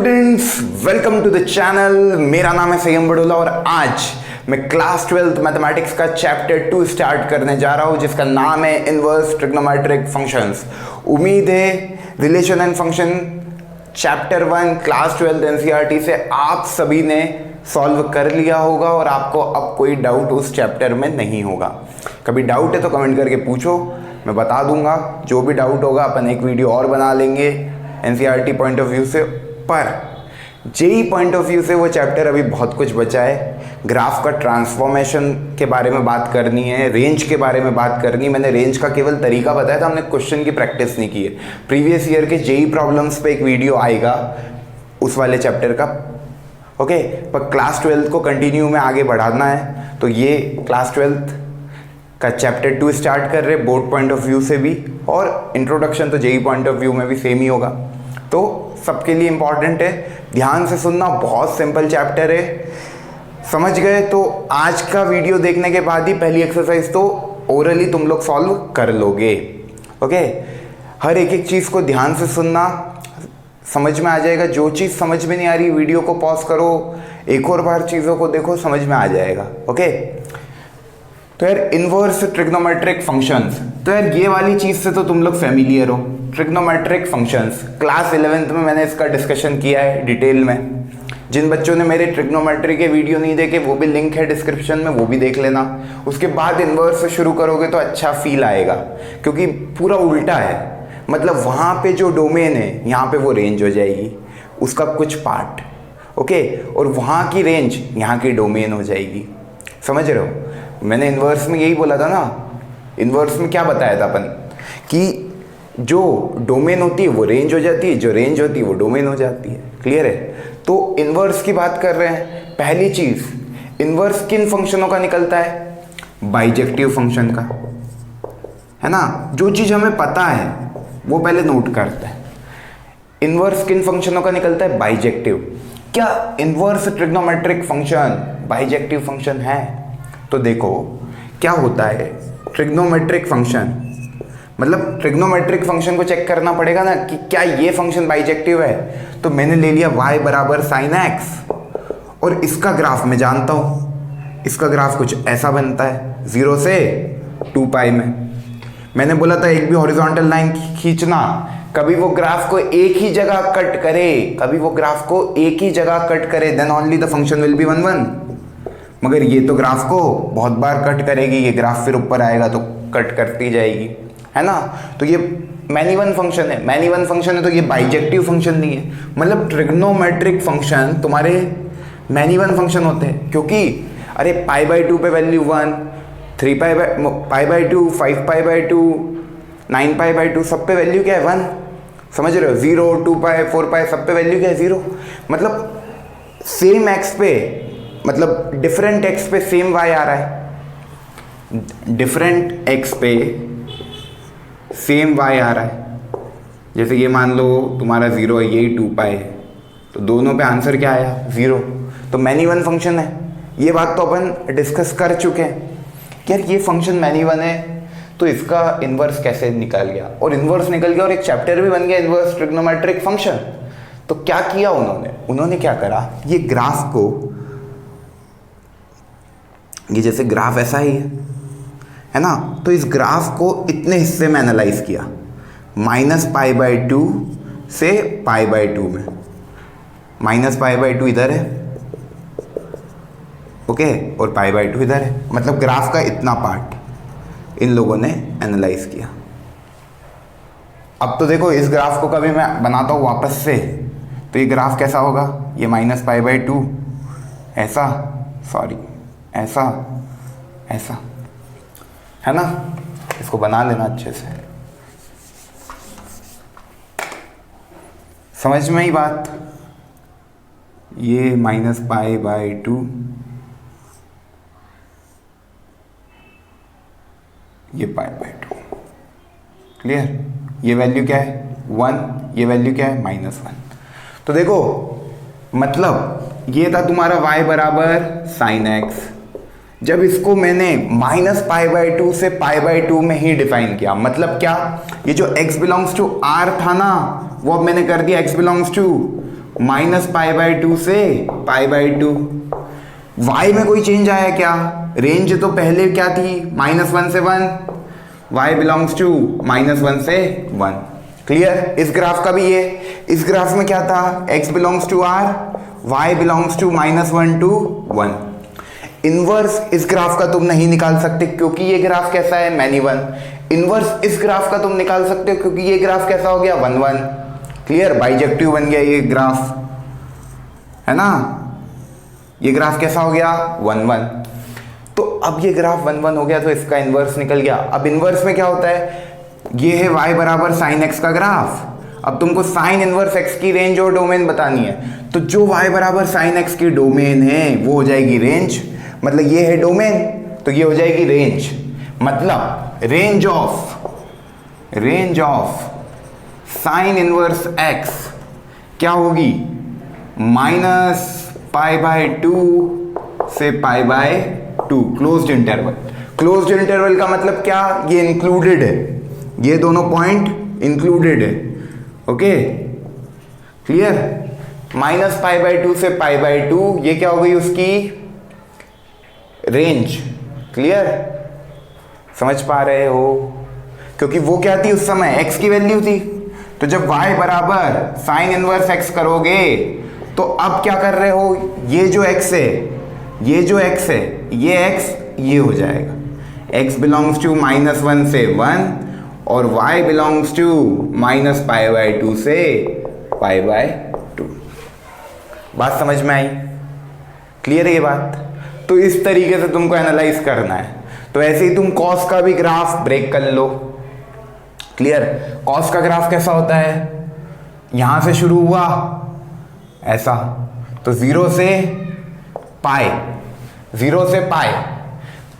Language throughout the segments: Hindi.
Students, welcome to the channel. मेरा नाम है सयम बड़ोला और आज मैं क्लास 12th मैथमेटिक्स का चैप्टर 2 स्टार्ट करने जा रहा हूं जिसका नाम है इनवर्स ट्रिग्नोमेट्रिक फंक्शंस। उम्मीद है relation and function chapter 1 class 12th NCERT से आप सभी ने सॉल्व कर लिया होगा और आपको अब कोई डाउट उस चैप्टर में नहीं होगा। कभी डाउट है तो कमेंट करके पूछो, मैं बता दूंगा। जो भी डाउट होगा अपन एक वीडियो और बना लेंगे एनसीईआरटी पॉइंट ऑफ व्यू से, पर जेई पॉइंट ऑफ व्यू से वो चैप्टर अभी बहुत कुछ बचा है। ग्राफ का ट्रांसफॉर्मेशन के बारे में बात करनी है, रेंज के बारे में बात करनी है। मैंने रेंज का केवल तरीका बताया था, हमने क्वेश्चन की प्रैक्टिस नहीं की है। प्रीवियस ईयर के जेई प्रॉब्लम्स पे एक वीडियो आएगा उस वाले चैप्टर का, ओके। पर क्लास 12th को कंटिन्यू में आगे बढ़ाना है तो ये क्लास 12th का चैप्टर 2 स्टार्ट कर रहे बोर्ड पॉइंट ऑफ व्यू से भी, और इंट्रोडक्शन तो जेई पॉइंट ऑफ व्यू में भी सेम ही होगा, तो सबके लिए इंपॉर्टेंट है। ध्यान से सुनना, बहुत सिंपल चैप्टर है। समझ गए तो आज का वीडियो देखने के बाद ही पहली एक्सरसाइज तो ओरली तुम लोग सॉल्व कर लोगे, ओके। हर एक चीज़ को ध्यान से सुनना, समझ में आ जाएगा। जो चीज़ समझ में नहीं आ रही वीडियो को पॉज करो, एक और बार चीज़ों को देखो, समझ में आ जाएगा, ओके। तो यार इनवर्स ट्रिग्नोमेट्रिक फंक्शंस, तो यार ये वाली चीज़ से तो तुम लोग फेमिलियर हो। ट्रिग्नोमेट्रिक फंक्शंस क्लास 11th में मैंने इसका डिस्कशन किया है डिटेल में। जिन बच्चों ने मेरे ट्रिग्नोमेट्री के वीडियो नहीं देखे वो भी लिंक है डिस्क्रिप्शन में, वो भी देख लेना। उसके बाद इनवर्स से शुरू करोगे तो अच्छा फील आएगा, क्योंकि पूरा उल्टा है। मतलब वहाँ पे जो डोमेन है यहाँ पे वो रेंज हो जाएगी, उसका कुछ पार्ट, ओके, और वहाँ की रेंज यहाँ की डोमेन हो जाएगी। समझ रहे हो? मैंने इनवर्स में यही बोला था ना। इनवर्स में क्या बताया था अपन कि जो डोमेन होती है वो रेंज हो जाती है, जो रेंज होती है वो डोमेन हो जाती है। क्लियर है? तो इनवर्स की बात कर रहे हैं। पहली चीज़, इनवर्स किन फंक्शनों का निकलता है? बाइजेक्टिव फंक्शन का, है ना। जो चीज़ हमें पता है वो पहले नोट करते हैं। इनवर्स किन फंक्शनों का निकलता है? बाइजेक्टिव। क्या inverse trigonometric function bijective function है? तो देखो क्या होता है। ट्रिग्नोमेट्रिक फंक्शन मतलब ट्रिग्नोमेट्रिक फंक्शन को चेक करना पड़ेगा ना कि क्या ये फंक्शन बाइजेक्टिव है। तो मैंने ले लिया y बराबर साइन एक्स, और इसका ग्राफ मैं जानता हूँ। इसका ग्राफ कुछ ऐसा बनता है 0 से 2 पाई में। मैंने बोला था एक भी हॉरिजॉन्टल लाइन खींचना, कभी वो ग्राफ को एक ही जगह कट करे, कभी वो ग्राफ को एक ही जगह कट करे, then only the function will be 1 1। मगर ये तो ग्राफ को बहुत बार कट करेगी, ये ग्राफ फिर ऊपर आएगा तो कट करती जाएगी, है ना। तो ये मैनी वन फंक्शन है। मैनी वन फंक्शन है तो ये बाइजेक्टिव फंक्शन नहीं है। मतलब ट्रिग्नोमेट्रिक फंक्शन तुम्हारे मैनी वन फंक्शन होते हैं, क्योंकि अरे π/2 पे वैल्यू 1, 3 π/2, 5 π/2, 9 π/2 सब पे वैल्यू क्या है? 1। समझ रहे हो? 0, 2 पाई, 4 पाई सब पे वैल्यू क्या है? 0। मतलब सेम एक्स पे, मतलब डिफरेंट एक्स पे सेम वाई आ रहा है। डिफरेंट एक्स पे सेम वाई आ रहा है। जैसे ये मान लो तुम्हारा 0 है, यही 2 पाई है, तो दोनों पे आंसर क्या आया? 0। तो मैनी वन फंक्शन है। ये बात तो अपन डिस्कस कर चुके हैं कि यार ये फंक्शन मैनी वन है, तो इसका इनवर्स कैसे निकल गया। और इनवर्स निकल गया और एक चैप्टर भी बन गया इनवर्स ट्रिग्नोमेट्रिक फंक्शन। तो क्या किया उन्होंने क्या करा, ये ग्राफ को, ये जैसे ग्राफ ऐसा ही है ना, तो इस ग्राफ को इतने हिस्से में एनालाइज किया, -π/2 से π/2 में। -π/2 इधर है, ओके, और π/2 इधर है। मतलब ग्राफ का इतना पार्ट इन लोगों ने एनालाइज किया। अब तो देखो इस ग्राफ को कभी मैं बनाता हूँ वापस से, तो ये ग्राफ कैसा होगा? ये -π/2 ऐसा, सॉरी ऐसा, ऐसा, है ना। इसको बना लेना अच्छे से, समझ में ही बात। ये -π/2, ये π/2। क्लियर? ये वैल्यू क्या है? 1, ये वैल्यू क्या है? -1। तो देखो मतलब ये था तुम्हारा y बराबर साइन एक्स। जब इसको मैंने -π/2 से π/2 में ही डिफाइन किया, मतलब क्या, ये जो x बिलोंग्स टू r था ना, वो अब मैंने कर दिया x बिलोंग्स टू -π/2 से π/2। y में कोई चेंज आया क्या? रेंज तो पहले क्या थी? -1 से 1, y बिलोंग्स टू -1 से 1। क्लियर? इस ग्राफ का भी ये, इस ग्राफ में क्या था? x belongs to r, y belongs to -1 to 1। Inverse इस ग्राफ का तुम नहीं निकाल सकते क्योंकि ये ग्राफ कैसा है? मैनी 1। इनवर्स इस ग्राफ का तुम निकाल सकते हो क्योंकि ये ग्राफ कैसा हो गया? 1 1। क्लियर? बाइजेक्टिव बन गया ये ग्राफ, है ना? ये ग्राफ कैसा हो गया? 1 1। तो अब ये ग्राफ 1 1 हो गया तो इसका इनवर्स निकल गया। अब इनवर्स में क्या होता है? ये है y बराबर साइन x का ग्राफ। अब तुमको साइन इनवर्स x की रेंज और डोमेन बतानी है, तो जो y बराबर साइन x की डोमेन है वो हो जाएगी रेंज। मतलब ये है डोमेन तो ये हो जाएगी रेंज। मतलब range of sine inverse x क्या होगी? -π/2 से π/2 क्लोज्ड इंटरवल। क्लोज्ड इंटरवल का मतलब क्या? ये इंक्लूडेड है, ये दोनों पॉइंट इंक्लूडेड है। Okay, clear? -π/2 से π/2 ये क्या हो गई उसकी रेंज। क्लियर? समझ पा रहे हो? क्योंकि वो क्या थी उस समय? x की वैल्यू थी। तो जब y बराबर साइन इनवर्स x करोगे तो अब क्या कर रहे हो? ये जो x है, ये जो x है, ये x ये हो जाएगा। x बिलोंग्स टू -1 से 1 और y बिलोंग्स टू -π/2 से π/2। बात समझ में आई? क्लियर है ये बात? तो इस तरीके से तुमको एनालाइज करना है। तो ऐसे ही तुम कॉस का भी ग्राफ ब्रेक कर लो। क्लियर? कॉस का ग्राफ कैसा होता है? यहां से शुरू हुआ ऐसा, तो 0 से पाई, 0 से पाई।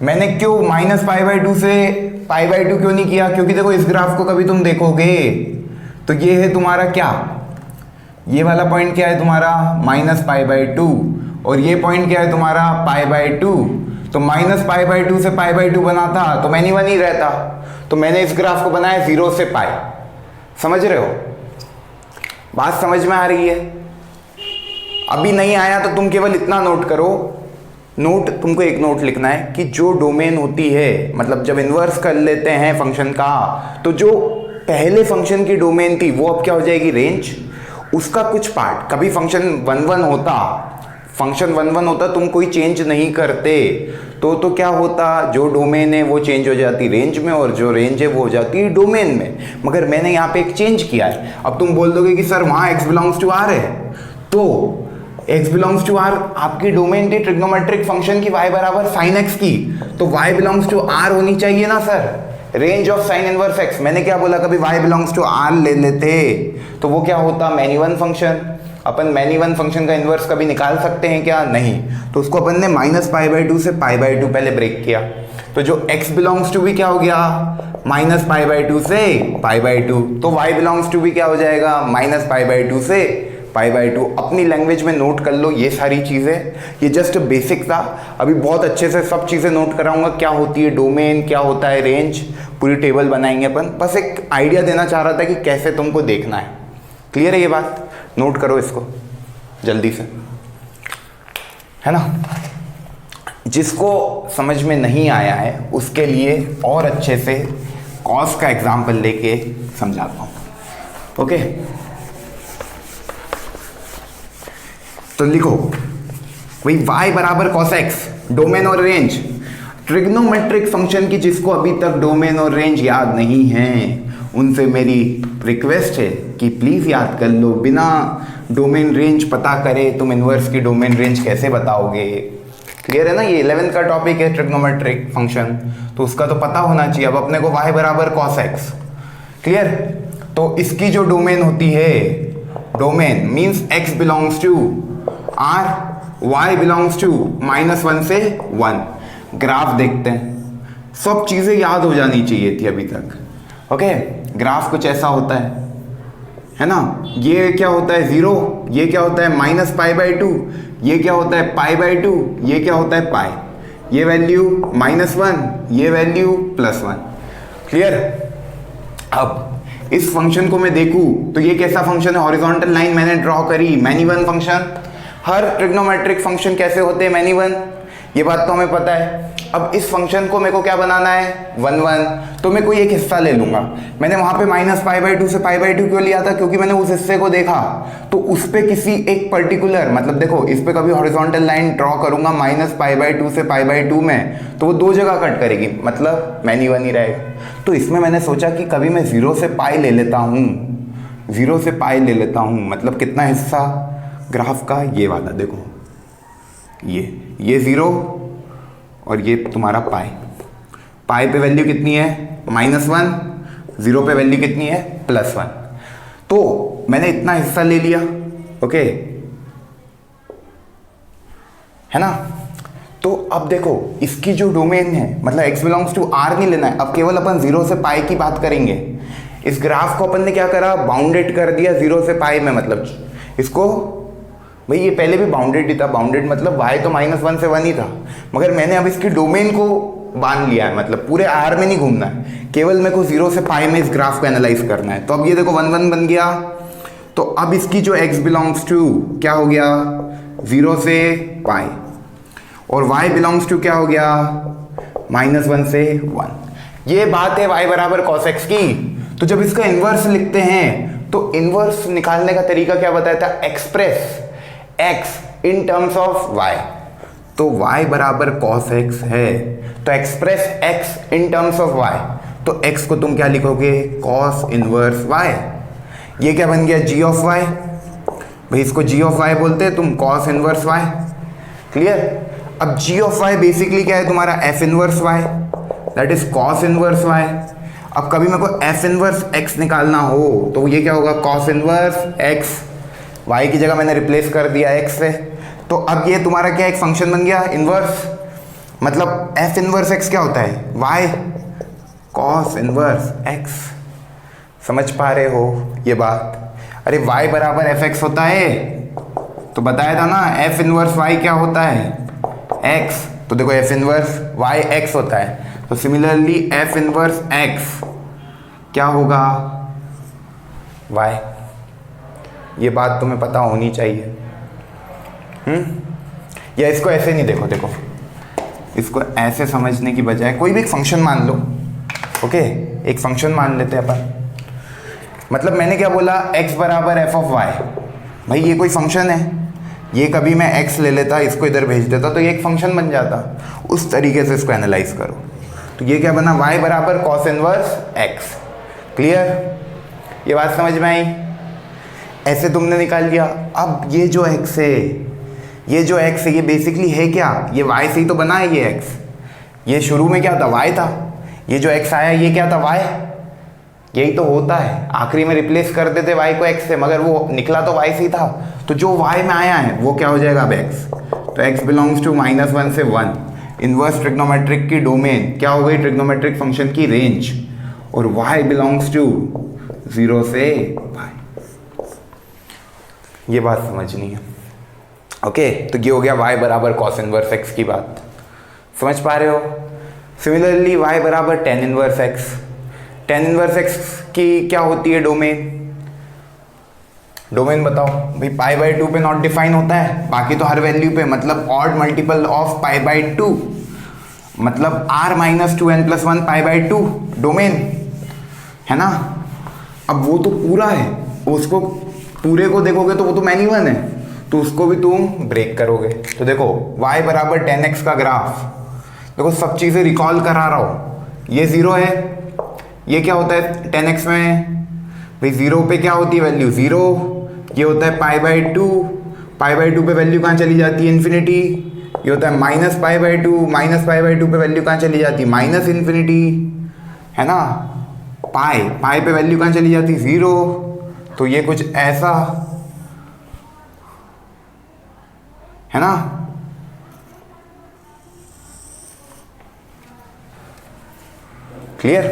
मैंने क्यों -π/2 से π/2 क्यों नहीं किया? क्योंकि देखो इस ग्राफ को कभी तुम देखोगे तो ये है तुम्हारा क्या? ये वाला पॉइंट क्या है तुम्हारा? -π/2 और ये पॉइंट क्या है तुम्हारा? π/2। तो -π/2 से π/2 बनाता तो मैनी 1 ही रहता। तो मैंने इस ग्राफ को बनाया 0 से पाई। समझ रहे हो? बात समझ में आ रही है? अभी नहीं आया तो तुम केवल इतना नोट करो। तुमको एक नोट लिखना है कि जो डोमेन होती है, मतलब जब इन्वर्स कर लेते हैं फंक्शन का, तो जो पहले फंक्शन की डोमेन थी वो अब क्या हो जाएगी? रेंज। उसका कुछ पार्ट, कभी फंक्शन 1 1 होता तुम कोई चेंज नहीं करते तो क्या होता? जो डोमेन है वो चेंज हो जाती रेंज में और जो रेंज है वो हो जाती डोमेन में। मगर मैंने यहाँ पे एक चेंज किया है। अब तुम बोल दोगे कि सर वहाँ x बिलोंग्स टू r है, तो x बिलोंग्स टू r आपकी डोमेन थी ट्रिग्नोमेट्रिक फंक्शन की y बराबर साइन x की, तो y बिलोंग्स टू r होनी चाहिए ना sir, range of sine inverse x। मैंने क्या बोला? कभी y बिलोंग्स टू r ले लेते तो वो क्या होता? Many 1 function. अपन मैनी 1 फंक्शन का इन्वर्स कभी निकाल सकते हैं क्या? नहीं। तो उसको अपन ने -π/2 से π/2 पहले ब्रेक किया। तो जो x बिलोंग्स टू भी क्या हो गया? -π/2 से π/2। तो y बिलोंग्स टू भी क्या हो जाएगा? -π/2 से π/2। अपनी लैंग्वेज में नोट कर लो ये सारी चीज़ें। ये जस्ट बेसिक था। अभी बहुत अच्छे से सब चीज़ें नोट कराऊंगा, क्या होती है डोमेन, क्या होता है रेंज, पूरी टेबल बनाएंगे अपन। बस एक आइडिया देना चाह रहा था कि कैसे तुमको देखना है। क्लियर है ये बात? नोट करो इसको जल्दी से, है ना? जिसको समझ में नहीं आया है उसके लिए और अच्छे से कॉस का एग्जाम्पल लेके समझाता हूँ। ओके, तो लिखो वही y बराबर cos x, डोमेन और रेंज, ट्रिग्नोमेट्रिक फंक्शन की जिसको अभी तक डोमेन और रेंज याद नहीं है उनसे मेरी रिक्वेस्ट है कि प्लीज़ याद कर लो। बिना डोमेन रेंज पता करे तुम इन्वर्स की डोमेन रेंज कैसे बताओगे? क्लियर है ना? ये 11th का टॉपिक है ट्रिग्नोमेट्रिक फंक्शन, तो उसका तो पता होना चाहिए। अब अपने को y बराबर cos x, क्लियर? तो इसकी जो डोमेन होती है, domain means x belongs to r, y belongs to -1 से 1। ग्राफ देखते हैं। सब चीज़ें याद हो जानी चाहिए थी अभी तक। ओके, ग्राफ कुछ ऐसा होता है ना? ये क्या होता है? 0, ये क्या होता है? -π/2, ये क्या होता है? π/2, ये क्या होता है? पाई। ये वैल्यू -1, ये वैल्यू +1। क्लियर? अब इस फंक्शन को मैं देखूं तो ये कैसा फंक्शन है, हॉरिजॉन्टल लाइन मैंने ड्रॉ करी, मैनी वन फंक्शन। हर ट्रिग्नोमेट्रिक फंक्शन कैसे होते हैं, मैनी वन, ये बात तो हमें पता है। अब इस फंक्शन को मेरे को क्या बनाना है, वन वन, तो मैं कोई एक हिस्सा ले लूंगा। मैंने वहां पे -π/2 से π/2 क्यों लिया था, क्योंकि मैंने उस हिस्से को देखा तो उस पे किसी एक पर्टिकुलर, मतलब देखो इस पे कभी हॉरिजॉन्टल लाइन ड्रॉ करूंगा -π/2 से π/2 में, तो वो दो जगह कट करेगी, मतलब मैनी वन ही रहेगा। तो इसमें मैंने सोचा कि कभी मैं 0 से π ले लेता हूँ, 0 से π ले लेता हूँ, मतलब कितना हिस्सा ग्राफ का, ये वाला देखो, ये 0 और ये तुम्हारा पाई पे वैल्यू कितनी है, -1, 0 पे वैल्यू कितनी है, +1। तो मैंने इतना हिस्सा ले लिया, ओके, है ना। तो अब देखो इसकी जो डोमेन है, मतलब x बिलोंग्स टू R नहीं लेना है, अब केवल अपन 0 से π की बात करेंगे। इस ग्राफ को अपन ने क्या करा, बाउंडेड कर दिया 0 से π में, मतलब इसको, भाई ये पहले भी बाउंडेड ही था, बाउंडेड मतलब y तो -1 से 1 ही था, मगर मैंने अब इसकी डोमेन को बांध लिया है, मतलब पूरे R में नहीं घूमना है, केवल मेरे को 0 से π में इस ग्राफ को एनालाइज करना है। तो अब ये देखो 1 1 बन गया, तो अब इसकी जो x बिलोंग्स टू क्या हो गया, 0 से π, और y बिलोंग्स टू क्या हो गया, -1 से 1। ये बात है y बराबर cos x की। तो जब इसका इन्वर्स लिखते हैं तो इन्वर्स निकालने का तरीका क्या बताया था, express x in terms of y। तो y बराबर cos x है, तो express x in terms of y, तो x को तुम क्या लिखोगे, cos इनवर्स y। ये क्या बन गया, g ऑफ y, भाई इसको g ऑफ y बोलते हैं, तुम cos इनवर्स y, क्लियर। अब g ऑफ y बेसिकली क्या है तुम्हारा, f inverse y, that is cos inverse y। अब कभी मेरे को f इनवर्स x निकालना हो तो ये क्या होगा, cos इनवर्स x, y की जगह मैंने रिप्लेस कर दिया x से। तो अब ये तुम्हारा क्या एक फंक्शन बन गया इनवर्स, मतलब f इनवर्स x क्या होता है, y cos इनवर्स x। समझ पा रहे हो ये बात, अरे y बराबर fx होता है, तो बताया था ना f इनवर्स y क्या होता है, x। तो देखो f इनवर्स y x होता है, तो सिमिलरली f इनवर्स x क्या होगा, y। ये बात तुम्हें पता होनी चाहिए। या इसको ऐसे नहीं देखो, देखो इसको ऐसे समझने की बजाय कोई भी एक फंक्शन मान लो, ओके, एक फंक्शन मान लेते हैं अपन। मतलब मैंने क्या बोला, x बराबर f ऑफ y, भाई ये कोई फंक्शन है, ये कभी मैं x ले लेता, इसको इधर भेज देता, तो ये एक फंक्शन बन जाता। उस तरीके से इसको एनालाइज करो, तो ये क्या बना, y बराबर cos इनवर्स x। क्लियर, ये बात समझ में आई, ऐसे तुमने निकाल लिया। अब ये जो x है, ये जो x है, ये बेसिकली है क्या, ये y से ही तो बना है ये x। ये शुरू में क्या था, y था, ये जो x आया ये क्या था, y। यही तो होता है, आखिरी में रिप्लेस कर देते y को x से, मगर वो निकला तो y से ही था, तो जो y में आया है वो क्या हो जाएगा अब x। तो x बिलोंग्स टू -1 से 1, इनवर्स ट्रिग्नोमेट्रिक की डोमेन क्या हो गई, ट्रिग्नोमेट्रिक फंक्शन की रेंज, और y बिलोंग्स टू 0 से π। ये बात समझनी है, ओके। तो ये हो गया y बराबर cos इनवर्स x की बात, समझ पा रहे हो। सिमिलरली y बराबर tan inverse x, tan inverse x की क्या होती है डोमेन, डोमेन बताओ भाई, π/2 पे नॉट डिफाइन होता है, बाकी तो हर वैल्यू पे, मतलब ऑड मल्टीपल ऑफ π/2, मतलब r-2n+1 π/2 डोमेन है ना। अब वो तो पूरा है, उसको पूरे को देखोगे तो वो तो मैनी वन है, तो उसको भी तुम ब्रेक करोगे। तो देखो y बराबर 10x का ग्राफ, देखो सब चीज़ें रिकॉल करा रहा हूँ, ये 0 है, ये क्या होता है 10x में, भाई 0 पे क्या होती है वैल्यू 0, ये होता है π/2, π/2 पे वैल्यू कहाँ चली जाती है, इन्फिनिटी। ये होता है -π/2 पे वैल्यू कहाँ चली जाती है, -इन्फिनिटी, है ना। पाई पे वैल्यू कहाँ चली जाती, 0। तो ये कुछ ऐसा है ना। क्लियर,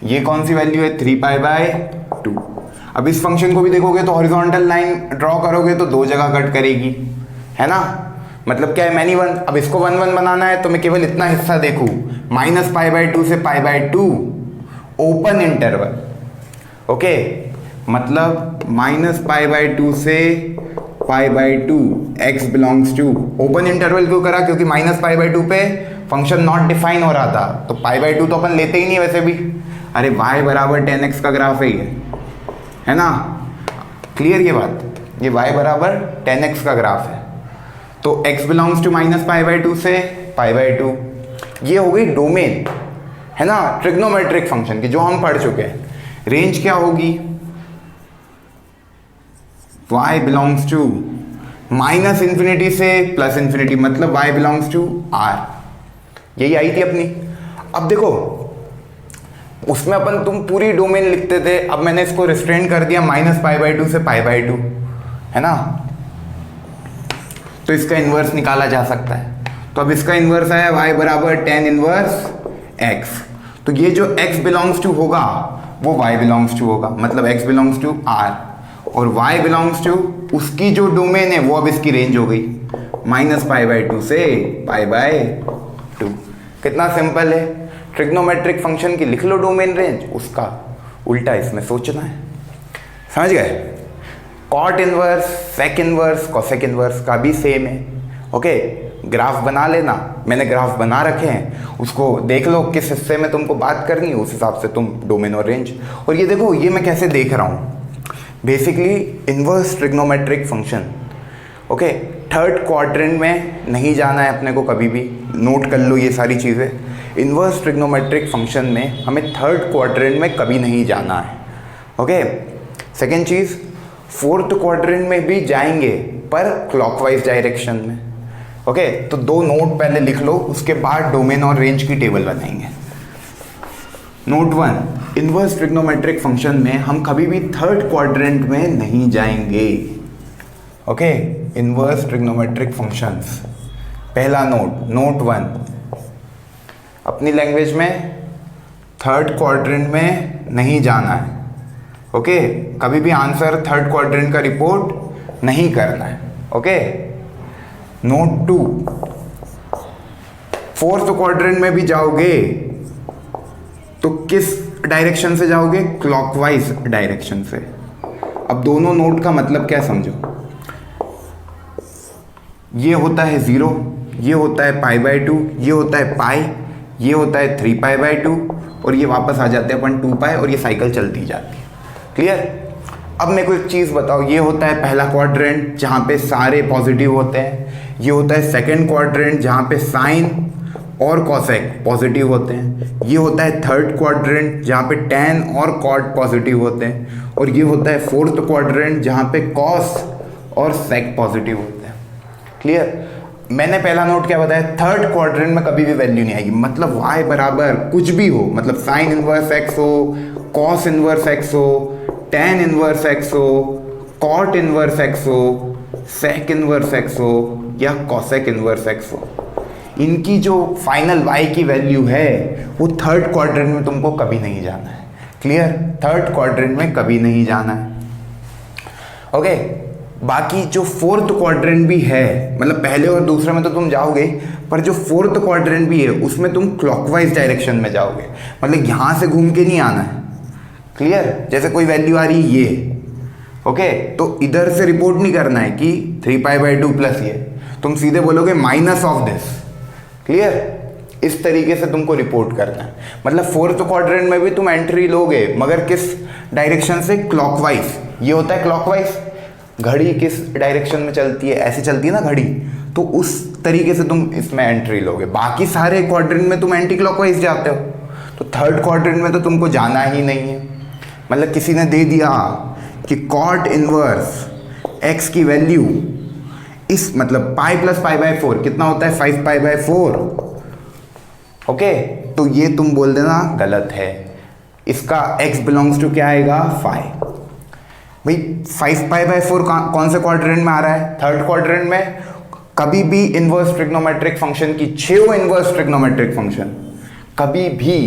ये कौन सी वैल्यू है, 3π/2। अब इस फंक्शन को भी देखोगे तो हॉरिजॉन्टल लाइन ड्रॉ करोगे तो दो जगह कट करेगी, है ना। मतलब क्या है, मैनी वन। अब इसको 1 1 बनाना है तो मैं केवल इतना हिस्सा देखूँ, -π/2 से π/2 ओपन इंटरवल। ओके, मतलब -π/2 से π/2 x belongs to open interval. क्यों करा? क्योंकि -π/2 पे फंक्शन नॉट डिफाइन हो रहा था, तो π/2 तो अपन लेते ही नहीं वैसे भी। अरे y बराबर 10x का ग्राफ है ये, है ना? क्लियर ये बात? ये y बराबर 10x का ग्राफ है, तो x बिलोंग्स टू -π/2 से π/2। ये हो गई डोमेन, है ना, ट्रिग्नोमेट्रिक फंक्शन की, जो हम पढ़ चुके हैं। रेंज क्या होगी? y बिलोंग्स टू -∞ से +∞, मतलब y बिलोंग्स टू r। यही आई थी अपनी। अब देखो, उसमें अपन तुम पूरी डोमेन लिखते थे, अब मैंने इसको रिस्ट्रेन कर दिया -π/2 से π/2, है ना? तो इसका इन्वर्स निकाला जा सकता है। तो अब इसका इन्वर्स है y बराबर tan इन्वर्स x। तो ये जो x बिलोंग्स टू होगा वो y बिलोंग्स टू होगा, मतलब x बिलोंग्स टू r, और y बिलोंग्स टू उसकी जो डोमेन है वो अब इसकी रेंज हो गई -π/2 से π/2। कितना सिंपल है, ट्रिग्नोमेट्रिक फंक्शन की लिख लो डोमेन रेंज, उसका उल्टा इसमें सोचना है। समझ गए? Cot inverse, sec inverse, cosec inverse का भी सेम है। ओके, ग्राफ बना लेना, मैंने ग्राफ बना रखे हैं, उसको देख लो किस हिस्से में तुमको बात करनी है, उस हिसाब से तुम डोमेन और रेंज। और ये देखो, ये मैं कैसे देख रहा हूँ, basically inverse trigonometric function. Okay, third quadrant में नहीं जाना है अपने को कभी भी, नोट कर लो ये सारी चीज़ें। इनवर्स ट्रिग्नोमेट्रिक फंक्शन में हमें थर्ड क्वाड्रेंट में कभी नहीं जाना है। ओके, सेकेंड चीज़, फोर्थ क्वाड्रेंट में भी जाएंगे पर क्लॉकवाइज डायरेक्शन में। ओके, तो दो नोट पहले लिख लो, उसके बाद डोमेन और रेंज की टेबल बनाएंगे। नोट 1, इनवर्स ट्रिग्नोमेट्रिक फंक्शन में हम कभी भी थर्ड क्वाड्रेंट में नहीं जाएंगे। ओके, इनवर्स ट्रिग्नोमेट्रिक फंक्शंस, पहला नोट, नोट 1, अपनी लैंग्वेज में थर्ड क्वाड्रेंट में नहीं जाना है। ओके, कभी भी आंसर थर्ड क्वाड्रेंट का रिपोर्ट नहीं करना है। ओके, नोट 2, फोर्थ क्वाड्रेंट में भी जाओगे तो किस डायरेक्शन से जाओगे? क्लॉकवाइज डायरेक्शन से। अब दोनों नोट का मतलब क्या समझो, ये होता है 0, ये होता है π/2, ये होता है पाई, ये होता है 3π/2, और ये वापस आ जाते हैं अपन 2π, और ये साइकिल चलती जाती है। क्लियर? अब मेरे को एक चीज़ बताओ, ये होता है पहला क्वाड्रेंट जहाँ पे सारे पॉजिटिव होते हैं, ये होता है सेकंड क्वाड्रेंट जहाँ पे साइन और कॉसेक पॉजिटिव होते हैं, ये होता है थर्ड क्वाड्रेंट जहाँ पे टैन और कॉट पॉजिटिव होते हैं, और ये होता है फोर्थ क्वाड्रेंट जहाँ पे कॉस और सेक पॉजिटिव होते हैं। क्लियर? मैंने पहला नोट क्या बताया, थर्ड क्वाड्रेंट में कभी भी वैल्यू नहीं आएगी, मतलब y बराबर कुछ भी हो, मतलब साइन इनवर्स x हो, कॉस इनवर्स x हो, टैन इनवर्स x हो, कॉट इनवर्स x हो, सेक इनवर्स x हो, या कॉसेक इनवर्स x हो, इनकी जो फाइनल y की वैल्यू है वो थर्ड क्वाड्रेंट में तुमको कभी नहीं जाना है। क्लियर? थर्ड क्वाड्रेंट में कभी नहीं जाना है। ओके, बाकी जो फोर्थ क्वाड्रेंट भी है, मतलब पहले और दूसरे में तो तुम जाओगे, पर जो फोर्थ क्वाड्रेंट भी है उसमें तुम क्लॉकवाइज डायरेक्शन में जाओगे, मतलब यहाँ से घूम के नहीं आना है। क्लियर? जैसे कोई वैल्यू आ रही है ये, ओके, तो इधर से रिपोर्ट नहीं करना है कि 3π/2 प्लस ये, तुम सीधे बोलोगे माइनस ऑफ दिस। क्लियर? इस तरीके से तुमको रिपोर्ट करना है, मतलब फोर्थ क्वाड्रेंट में भी तुम एंट्री लोगे, मगर किस डायरेक्शन से? क्लॉकवाइज। ये होता है क्लॉकवाइज। घड़ी किस डायरेक्शन में चलती है? ऐसे चलती है ना घड़ी, तो उस तरीके से तुम इसमें एंट्री लोगे। बाकी सारे क्वाड्रेंट में तुम एंटी क्लॉकवाइज जाते हो, तो थर्ड क्वाड्रेंट में तो तुमको जाना ही नहीं है। मतलब किसी ने दे दिया कि कॉट इनवर्स x की वैल्यू इस, मतलब पाई प्लस π/4 कितना होता है? 5π/4। ओके, तो ये तुम बोल देना गलत है, इसका x बिलोंग्स टू क्या आएगा? 5। भाई 5π/4 कौन से क्वाड्रेंट में आ रहा है? थर्ड क्वाड्रेंट में। कभी भी इनवर्स ट्रिग्नोमेट्रिक फंक्शन की 6 इनवर्स ट्रिग्नोमेट्रिक फंक्शन कभी भी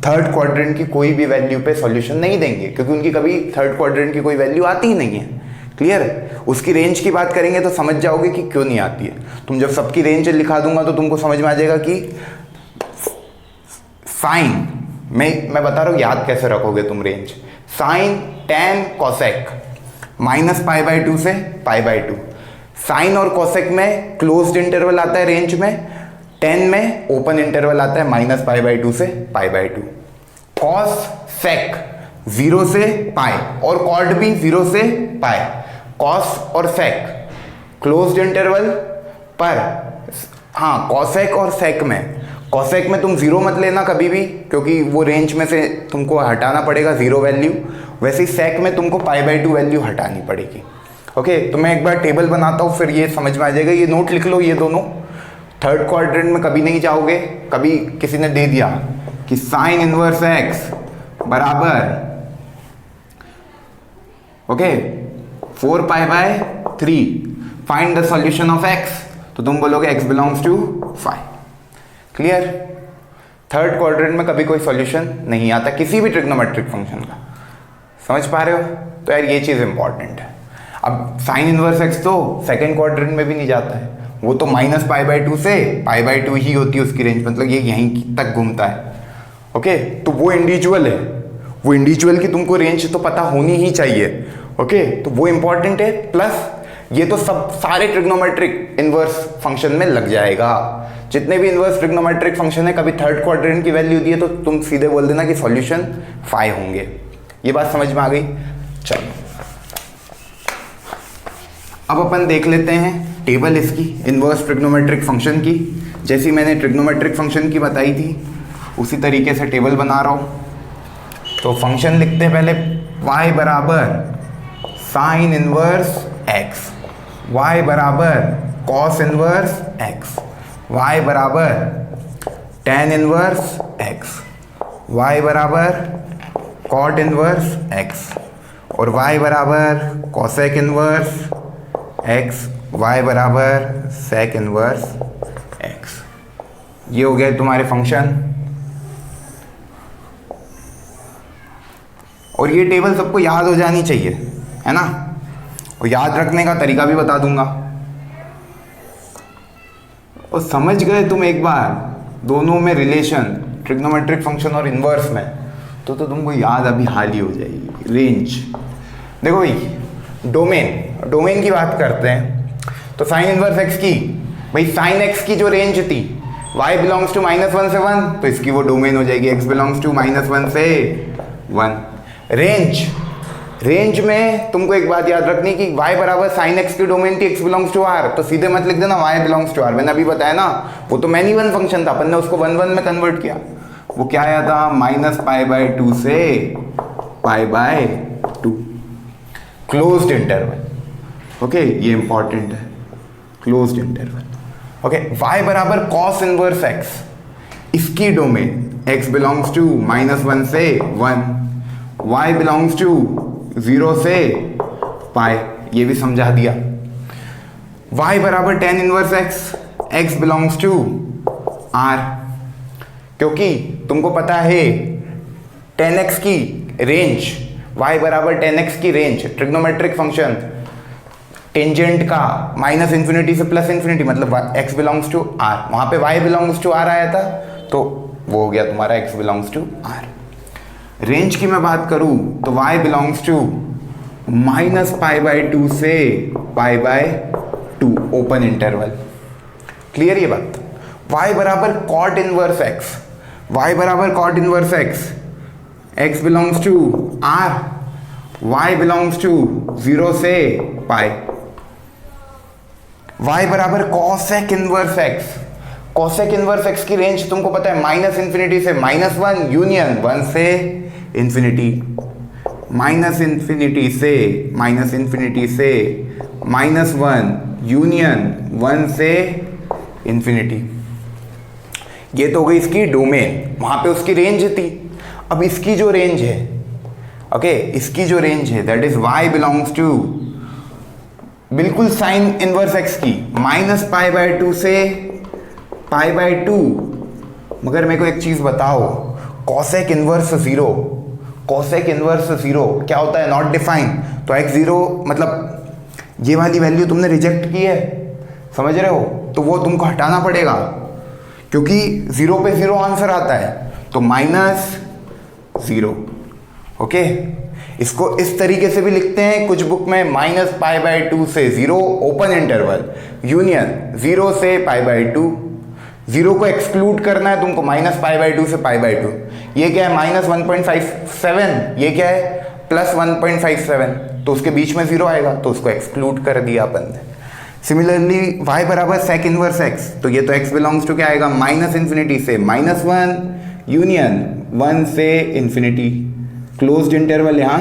थर्ड क्वाड्रेंट की कोई भी वैल्यू पे सॉल्यूशन नहीं देंगे, क्योंकि उनकी कभी थर्ड क्वाड्रेंट की कोई वैल्यू आती ही नहीं है। क्लियर? उसकी रेंज की बात करेंगे तो समझ जाओगे कि क्यों नहीं आती है। तुम जब सबकी रेंज लिखा दूंगा तो तुमको समझ में आ जाएगा कि साइन, मैं बता रहा हूँ याद कैसे रखोगे तुम रेंज। साइन टेन कोसेक -π/2 से π/2। साइन और कोसेक में क्लोज्ड इंटरवल आता है रेंज में, टेन में ओपन इंटरवल आता है -π/2 से π/2। कॉस सेक 0 से पाई और कॉर्ड भी 0 से पाई। कॉस और सेक क्लोज्ड इंटरवल पर, हाँ कॉसेक और सेक में, कॉसेक में तुम 0 मत लेना कभी भी, क्योंकि वो रेंज में से तुमको हटाना पड़ेगा 0 वैल्यू। वैसे ही सेक में तुमको π/2 वैल्यू हटानी पड़ेगी। ओके, तो मैं एक बार टेबल बनाता हूँ, फिर ये समझ में आ जाएगा। ये नोट लिख लो, ये दोनों थर्ड क्वाड्रेंट में कभी नहीं जाओगे। कभी किसी ने दे दिया कि साइन इनवर्स एक्स बराबर okay 4π/3, find the solution of x, तो तुम बोलोगे x belongs to 5। Clear? Third quadrant में कभी कोई सॉल्यूशन नहीं आता किसी भी ट्रिग्नोमेट्रिक फंक्शन का। समझ पा रहे हो? तो यार ये चीज़ इंपॉर्टेंट है। अब साइन इनवर्स एक्स तो सेकेंड क्वाड्रेंट में भी नहीं जाता है, वो तो -π/2 से π/2 ही होती है उसकी रेंज, मतलब ये यहीं तक घूमता है। ओके, तो वो इंडिविजुअल है, वो इंडिविजुअल की तुमको रेंज तो पता होनी ही चाहिए। ओके, तो वो इंपॉर्टेंट है। प्लस ये तो सब सारे ट्रिग्नोमेट्रिक इनवर्स फंक्शन में लग जाएगा। जितने भी इनवर्स ट्रिग्नोमेट्रिक फंक्शन है, कभी थर्ड क्वाड्रेंट की वैल्यू दी है तो तुम सीधे बोल देना कि सॉल्यूशन 5 होंगे। ये बात समझ में आ गई? चलो अब अपन देख लेते हैं टेबल इसकी इनवर्स ट्रिग्नोमेट्रिक फंक्शन की। जैसी मैंने ट्रिग्नोमेट्रिक फंक्शन की बताई थी उसी तरीके से टेबल बना रहा हूँ। तो फंक्शन लिखते हैं पहले, y बराबर साइन इनवर्स x, y बराबर कॉस इनवर्स x, y बराबर टेन इनवर्स x, y बराबर कॉट इनवर्स x और y बराबर कॉसेक इनवर्स x, y बराबर सेक इनवर्स x। ये हो गए तुम्हारे फंक्शन। और ये टेबल सबको याद हो जानी चाहिए, है ना? और याद रखने का तरीका भी बता दूंगा। और समझ गए तुम एक बार दोनों में रिलेशन, ट्रिग्नोमेट्रिक फंक्शन और इनवर्स में, तो तुमको याद अभी हाल ही हो जाएगी। रेंज देखो भाई, डोमेन की बात करते हैं तो साइन इनवर्स एक्स की, भाई साइन एक्स की जो रेंज थी y बिलोंग्स टू -1 से 1, तो इसकी वो डोमेन हो जाएगी x बिलोंग्स टू -1 से 1। रेंज में तुमको एक बात याद रखनी कि y बराबर साइन एक्स की डोमेन थी x बिलोंग्स टू r, तो सीधे मत लिख देना y बिलोंग्स टू r। मैंने अभी बताया ना, वो तो मैनी वन फंक्शन था, अपन ने उसको 1 1 में कन्वर्ट किया। वो क्या आया था? -π/2 से π/2, क्लोज्ड इंटरवल। ओके, ये इंपॉर्टेंट है, क्लोज्ड इंटरवल। ओके, y बराबर कॉस इनवर्स x, इसकी डोमेन x बिलोंग्स टू -1 से 1, y बिलोंग्स टू 0 से पाई, ये भी समझा दिया। y बराबर tan inverse x, x belongs to r, क्योंकि तुमको पता है 10x की रेंज, y बराबर 10x की रेंज ट्रिग्नोमेट्रिक फंक्शन टेंजेंट का -∞ से +∞, मतलब x बिलोंग्स टू r, वहां पे y बिलोंग्स टू r आया था, तो वो हो गया तुम्हारा x belongs to r। Range की मैं बात करूं तो y बिलोंग्स टू -π/2 से π/2 ओपन इंटरवल। क्लियर ये बात? y बराबर कॉट इनवर्स x, y बराबर cot inverse x, x belongs to r, y belongs to 0 से पाई। y बराबर cosec inverse x, cosec inverse x की रेंज तुमको पता है -∞ से -1 यूनियन 1 से इंफिनिटी, -∞ से -1 यूनियन 1 से इंफिनिटी। ये तो हो गई इसकी डोमेन, वहां पे उसकी रेंज थी। अब इसकी जो रेंज है, ओके, इसकी जो रेंज है that is y belongs to बिल्कुल साइन इनवर्स x की -π/2 से π/2। मगर मेरे को एक चीज बताओ, कॉसेक इनवर्स 0, कॉसेक इनवर्स 0 क्या होता है? Not define. तो x 0 मतलब ये वाली वैल्यू तुमने रिजेक्ट की है, समझ रहे हो, तो वो तुमको हटाना पड़ेगा, क्योंकि 0 पे 0 आंसर आता है, तो -0। ओके, इसको इस तरीके से भी लिखते हैं कुछ बुक में, -π/2 से 0 ओपन इंटरवल यूनियन 0 से π/2। 0 को एक्सक्लूड करना है तुमको, -π/2 से π/2। ये क्या है, -1.57, ये क्या है, +1.57, तो उसके बीच में 0 आएगा, तो उसको एक्सक्लूड कर दिया अपन ने। सिमिलरली y बराबर sec इनवर्स x, तो ये तो x बिलोंग्स टू क्या आएगा, -∞ से -1 यूनियन 1 से इन्फिनिटी, क्लोज्ड इंटरवल यहाँ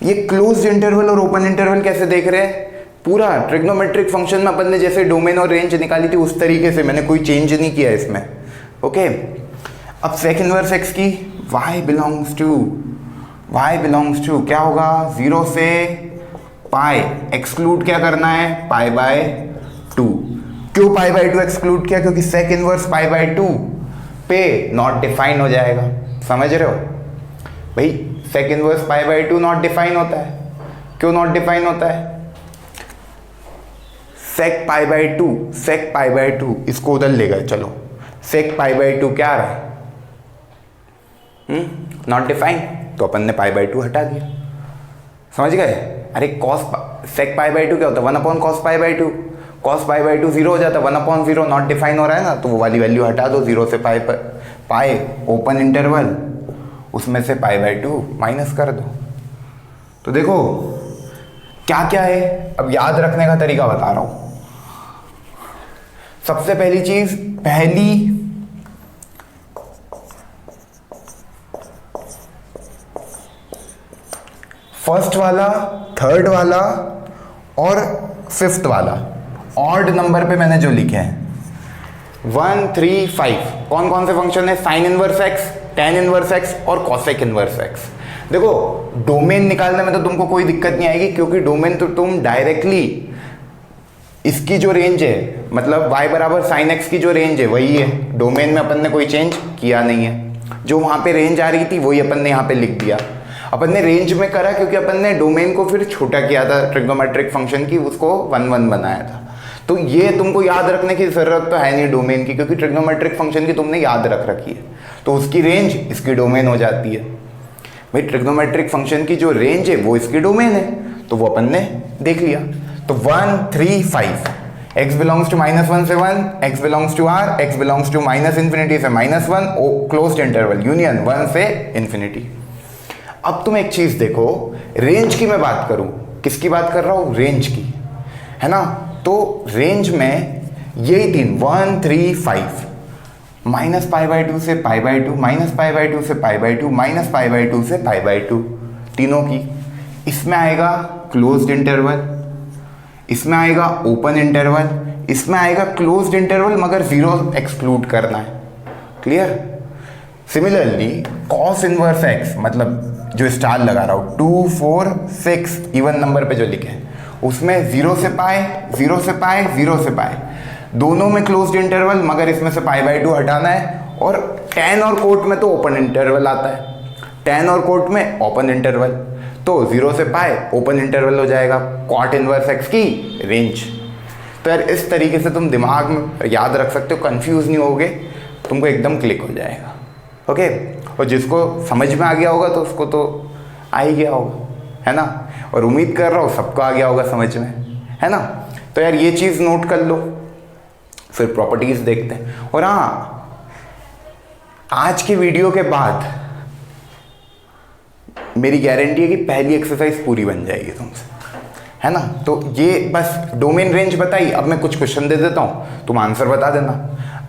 ये क्लोज्ड इंटरवल और ओपन इंटरवल कैसे देख रहे हैं, पूरा ट्रिग्नोमेट्रिक फंक्शन में अपन ने जैसे डोमेन और रेंज निकाली थी उस तरीके से, मैंने कोई चेंज नहीं किया इसमें। ओके, अब sec इनवर्स x की y बिलोंग्स टू क्या होगा, 0 से पाई, एक्सक्लूड क्या करना है, π/2। क्यों π/2 एक्सक्लूड किया, क्योंकि sec इनवर्स π/2 पे नॉट डिफाइन हो जाएगा, समझ रहे हो भाई, sec इनवर्स π/2 नॉट डिफाइन होता है। क्यों नॉट डिफाइन होता है, sec π/2 इसको उधर ले गए, चलो sec π/2 क्या आ रहा है, नॉट डिफाइन, तो अपन ने π/2 हटा दिया, समझ गए। अरे sec π/2 क्या होता है, 1/cos π/2, cos π/2 0 हो जाता है, 1/0 नॉट डिफाइन हो रहा है ना, तो वो वाली वैल्यू हटा दो, 0 से पाई ओपन इंटरवल, उसमें से π/2 माइनस कर दो। तो देखो क्या क्या है, अब याद रखने का तरीका बता रहा हूं। सबसे पहली चीज, फर्स्ट वाला, थर्ड वाला और फिफ्थ वाला ऑड नंबर पे मैंने जो लिखे हैं 1, 3, 5, कौन कौन से फंक्शन है, sine inverse x, tan inverse x और cosec इनवर्स x। देखो डोमेन निकालने में तो तुमको कोई दिक्कत नहीं आएगी, क्योंकि डोमेन तो तुम डायरेक्टली इसकी जो रेंज है, मतलब y बराबर साइन x की जो रेंज है वही है, डोमेन में अपन ने कोई चेंज किया नहीं है, जो वहां पे रेंज आ रही थी वही अपन ने यहाँ पे लिख दिया। अपन ने रेंज में करा क्योंकि अपन ने डोमेन को फिर छोटा किया था ट्रिग्नोमेट्रिक फंक्शन की, उसको 1, 1 बनाया था। तो ये तुमको याद रखने की जरूरत तो है नहीं डोमेन की, क्योंकि ट्रिग्नोमेट्रिक फंक्शन की तुमने याद रख रखी है, तो उसकी रेंज इसकी डोमेन हो जाती है। भाई ट्रिग्नोमेट्रिक फंक्शन की जो रेंज है वो इसकी डोमेन है, तो वो अपन ने देख लिया। तो 1, 3, 5, x बिलोंग्स टू -1 से 1, x belongs to r, x belongs to -∞ से -1, क्लोज्ड इंटरवल यूनियन 1 से इन्फिनिटी। अब तुम एक चीज देखो, रेंज की मैं बात करूं, किसकी बात कर रहा हूं, रेंज की, है ना। तो रेंज में यही तीन 1, 3, 5, -π/2 से π/2, -π/2 से π/2, -π/2 से π/2, तीनों की। इसमें आएगा क्लोज्ड इंटरवल, इसमें आएगा ओपन इंटरवल, इसमें आएगा क्लोज्ड इंटरवल मगर 0 एक्सक्लूड करना है, clear. Similarly cos inverse x, मतलब जो स्टार लगा रहा हूं 2, 4, 6 इवन नंबर पे जो लिखे हैं, उसमें 0 से पाई, 0 से पाई, 0 से पाई, दोनों में क्लोज्ड इंटरवल मगर इसमें से π/2 हटाना है। और tan और कोट में तो ओपन इंटरवल आता है, tan और कोट में ओपन इंटरवल, तो 0 से पाई ओपन इंटरवल हो जाएगा, cot इनवर्स x की रेंज। तो यार इस तरीके से तुम दिमाग में याद रख सकते हो, कंफ्यूज नहीं होगे, तुमको एकदम क्लिक हो जाएगा। ओके, और जिसको समझ में आ गया होगा तो उसको तो आ ही गया होगा, है ना, और उम्मीद कर रहा हूँ सबको आ गया होगा समझ में, है ना। तो यार ये चीज़ नोट कर लो, फिर प्रॉपर्टीज देखते हैं। और हाँ, आज की वीडियो के बाद मेरी गारंटी है कि पहली एक्सरसाइज पूरी बन जाएगी तुमसे, है ना। तो ये बस डोमेन रेंज बताई, अब मैं कुछ क्वेश्चन दे देता हूँ, तुम आंसर बता देना।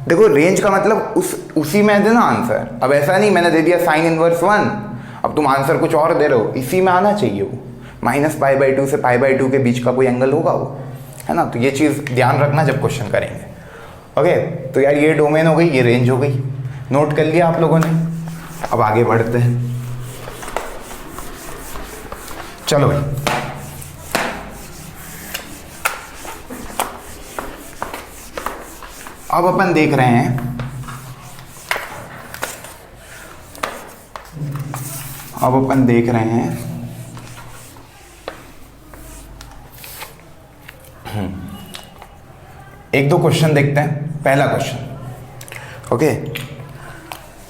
देखो रेंज का मतलब उसी में देना आंसर, अब ऐसा नहीं मैंने दे दिया साइन इनवर्स 1, अब तुम आंसर कुछ और दे रहे हो, इसी में आना चाहिए वो, -π/2 से π/2 के बीच का कोई एंगल होगा वो, है ना। तो ये चीज़ ध्यान रखना जब क्वेश्चन करेंगे। ओके, तो यार ये डोमेन हो गई, ये रेंज हो गई, नोट कर लिया आप लोगों ने। अब आगे बढ़ते हैं, चलो भाई। अब अपन देख रहे हैं, एक दो क्वेश्चन देखते हैं। पहला क्वेश्चन, ओके,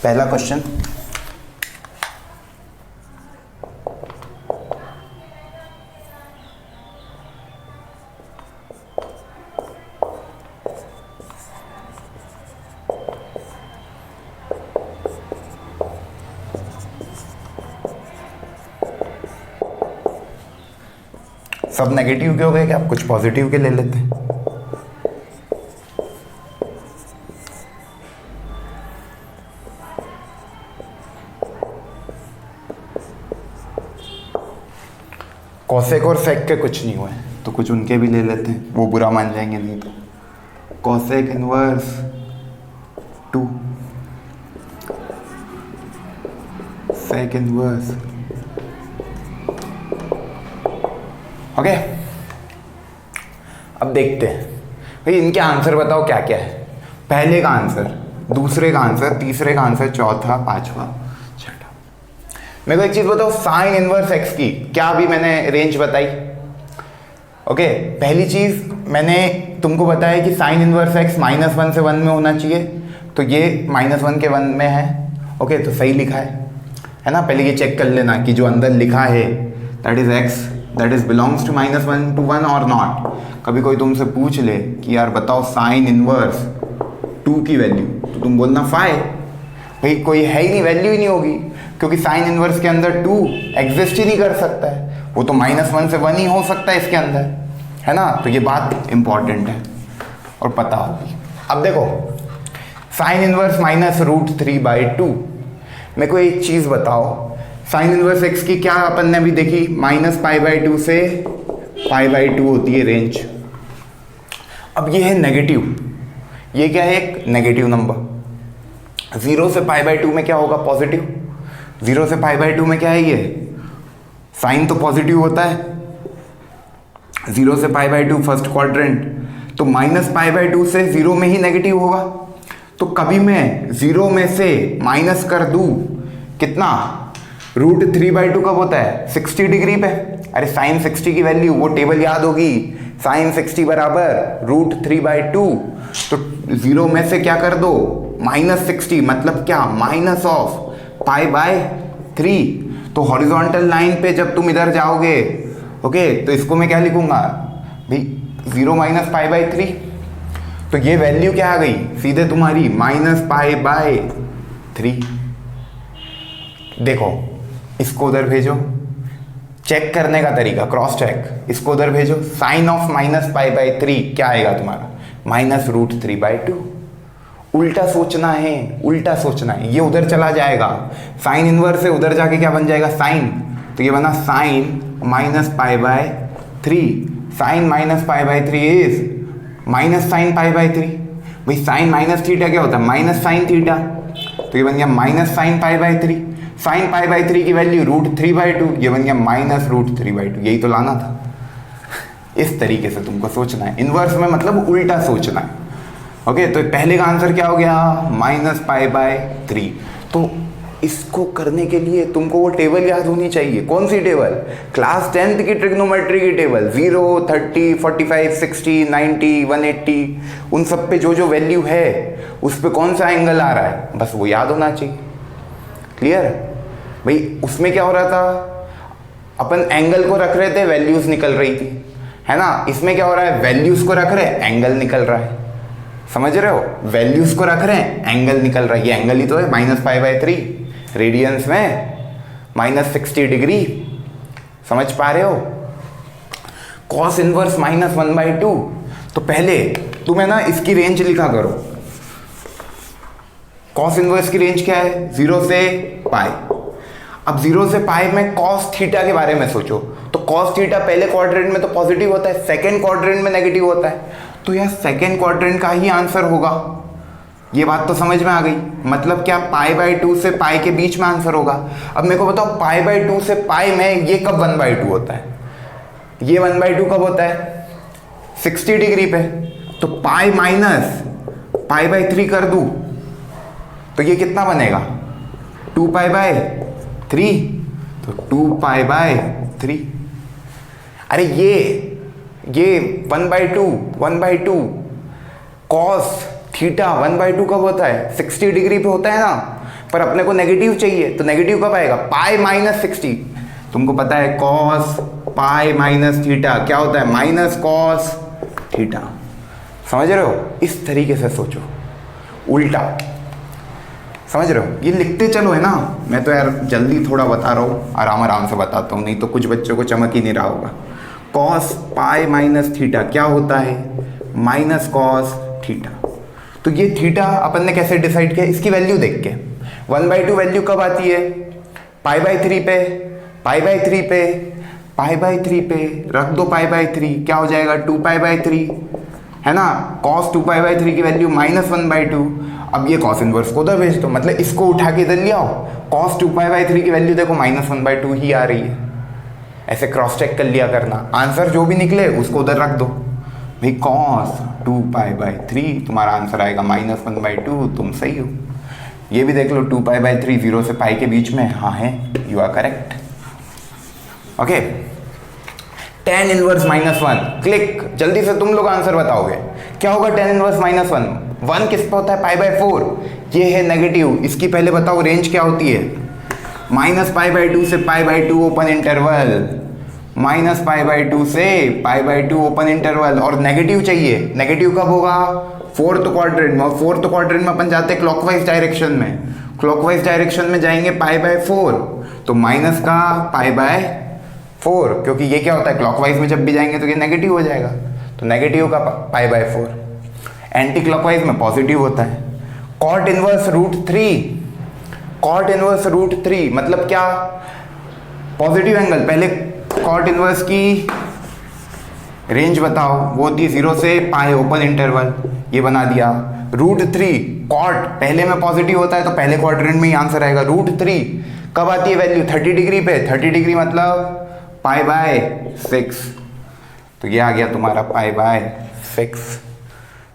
पहला क्वेश्चन, सब नेगेटिव के हो गए, क्या आप कुछ पॉजिटिव के ले लेते हैं? कॉसेक और सेक के कुछ नहीं हुए तो कुछ उनके भी ले लेते हैं, वो बुरा मान जाएंगे नहीं तो। Cosec inverse 2, sec inverse, okay. अब देखते हैं भाई इनके आंसर बताओ क्या क्या है। पहले का आंसर, दूसरे का आंसर, तीसरे का आंसर, चौथा, पांचवा, छठा। मेरे को एक चीज बताओ, साइन इनवर्स एक्स की क्या अभी मैंने रेंज बताई? ओके, पहली चीज मैंने तुमको बताया कि साइन इनवर्स एक्स -1 से 1 में होना चाहिए, तो ये -1 के 1 में है। ओके, तो सही लिखा है ना। पहले ये चेक कर लेना कि जो अंदर लिखा है that is x, that is belongs to -1 to 1 और नॉट। कभी कोई तुमसे पूछ ले कि यार बताओ साइन इनवर्स 2 की वैल्यू, तो तुम बोलना 5। भाई कोई है ही नहीं, वैल्यू ही नहीं होगी, क्योंकि साइन इनवर्स के अंदर 2 एग्जिस्ट ही नहीं कर सकता है। वो तो -1 से 1 ही हो सकता है इसके अंदर, है ना। तो ये बात इंपॉर्टेंट है और पता होगी। अब देखो साइन इनवर्स -√3/2। मेरे को एक चीज़ बताओ, साइन इनवर्स एक्स की क्या अपन ने अभी देखी, -π/2 से π/2 होती है रेंज। अब ये है नेगेटिव, ये क्या है, एक नेगेटिव नंबर। 0 से π/2 में क्या होगा, पॉजिटिव। 0 से π/2 में क्या है, ये साइन तो पॉजिटिव होता है। 0 से π/2 फर्स्ट क्वाड्रेंट, तो -π/2 से 0 में ही नेगेटिव होगा। तो कभी मैं 0 में से माइनस कर दूं कितना, √3/2 कब होता है, 60 डिग्री पे। अरे साइन 60 की वैल्यू वो टेबल याद होगी, साइन 60 बराबर √3/2। तो 0 में से क्या कर दो, -60, मतलब क्या, माइनस ऑफ π/3। तो हॉरिजॉन्टल लाइन पे जब तुम इधर जाओगे, ओके, तो इसको मैं क्या लिखूंगा भाई, 0 - π/3। तो ये वैल्यू क्या आ गई, सीधे तुम्हारी -π/3। देखो इसको उधर भेजो, चेक करने का तरीका, क्रॉस चेक, इसको उधर भेजो, साइन ऑफ -π/3 क्या आएगा तुम्हारा, -√3/2। उल्टा सोचना है, उल्टा सोचना है, ये उधर चला जाएगा, साइन इनवर्स से उधर जाके क्या बन जाएगा, साइन। तो ये बना साइन -π/3, साइन -π/3 इज -sin π/3। भाई साइन माइनस थीटा क्या होता है, -sin थीटा। तो ये बन गया -sin π/3। साइन π/3 की वैल्यू √3/2, ये बन गया -√3/2। यही तो लाना था। इस तरीके से तुमको सोचना है, इनवर्स में मतलब उल्टा सोचना है। ओके, तो पहले का आंसर क्या हो गया, -π/3। तो इसको करने के लिए तुमको वो टेबल याद होनी चाहिए। कौन सी टेबल, क्लास 10th की ट्रिग्नोमेट्री की टेबल। 0, 30, 45, 60, 90, 180, उन सब पे जो जो वैल्यू है उस पे कौन सा एंगल आ रहा है, बस वो याद होना चाहिए। क्लियर भाई। उसमें क्या हो रहा था, अपन एंगल को रख रहे थे, वैल्यूज निकल रही थी, है ना। इसमें क्या हो रहा है, वैल्यूज को रख रहे हैं, एंगल निकल रहा है। समझ रहे हो, वैल्यूज को रख रहे हैं, एंगल निकल रहा है। ये एंगल ही तो है, -π/3, रेडियंस में -60 डिग्री। समझ पा रहे हो, कॉस इनवर्स -1/2। तो पहले तुम्हें ना इसकी रेंज लिखा करो। कॉस इनवर्स की रेंज क्या है, 0 से π। अब 0 से π में कॉस थीटा के बारे में सोचो। तो कॉस थीटा पहले क्वाड्रेंट में तो पॉजिटिव होता है, सेकेंड क्वाड्रेंट में नेगेटिव होता है। तो यह सेकेंड क्वाड्रेंट का ही आंसर होगा। ये बात तो समझ में आ गई, मतलब क्या, π/2 से π के बीच में आंसर होगा। अब मेरे को बताओ π/2 से π में ये कब 1/2 होता है, ये 1/2 कब होता है, 60 डिग्री पे। तो π माइनस π/3 कर दूं तो ये कितना बनेगा, 2π/3। तो 2π/3। अरे ये 1/2 कॉस थीटा 1/2 कब होता है? 60 डिग्री पे होता है ना, पर अपने को नेगेटिव चाहिए, तो नेगेटिव कब आएगा? Pi minus 60। तुमको पता है कॉस पाई माइनस थीटा क्या होता है? Minus cos theta. समझ रहे हो? इस तरीके से सोचो, उल्टा। समझ रहे हो? ये लिखते चलो, है ना। मैं तो यार जल्दी थोड़ा बता रहा हूँ, आराम आराम से बताता हूँ, नहीं तो कुछ बच्चों को चमक ही नहीं रहा होगा। कॉस पाई माइनस थीटा क्या होता है? Minus cos theta. तो ये थीटा अपन ने कैसे डिसाइड किया? इसकी वैल्यू देख के। 1/2 वैल्यू कब आती है? π/3 पे, π/3 पे, π/3 पे रख दो π/3, क्या हो जाएगा? 2π/3, है ना। cos 2π/3 की वैल्यू -1/2। अब ये cos इनवर्स को उधर भेज दो, मतलब इसको उठा के इधर ले आओ। cos 2π/3 की वैल्यू देखो -1/2 ही आ रही है। ऐसे क्रॉस चेक कर लिया करना, आंसर जो भी निकले उसको उधर रख दो भाई। cos 2π/3 तुम्हारा आंसर आएगा -1/2, तुम सही हो। ये भी देख लो 2π/3 0 से पाई के बीच में, हाँ है, you are correct. Okay, tan inverse -1, click. जल्दी से तुम लोग आंसर बताओगे क्या होगा tan इनवर्स -1? 1 किस पे होता है? π/4। ये है नेगेटिव, इसकी पहले बताओ रेंज क्या होती है? -π/2 से π/2 ओपन इंटरवल, -π/2 से π/2 ओपन इंटरवल। और नेगेटिव चाहिए, नेगेटिव कब होगा? फोर्थ क्वाड्रेंट में। और फोर्थ क्वाड्रेंट में अपन जाते हैं क्लॉकवाइज डायरेक्शन में, क्लॉकवाइज डायरेक्शन में जाएंगे π/4, तो माइनस का π/4, क्योंकि ये क्या होता है क्लॉकवाइज में जब भी जाएंगे तो ये नेगेटिव हो जाएगा, तो नेगेटिव का π/4। एंटी क्लॉकवाइज में पॉजिटिव होता है। कॉट इनवर्स √3, कॉट इनवर्स √3 मतलब क्या? Positive angle. पहले कॉट इनवर्स की रेंज बताओ, वो होती है 0 से पाई ओपन इंटरवल, ये बना दिया। √3 कॉट पहले में पॉजिटिव होता है, तो पहले क्वाड्रेंट में ही आंसर आएगा। √3 कब आती है वैल्यू? 30 डिग्री पे। 30 डिग्री मतलब π/6, तो ये आ गया तुम्हारा π/6।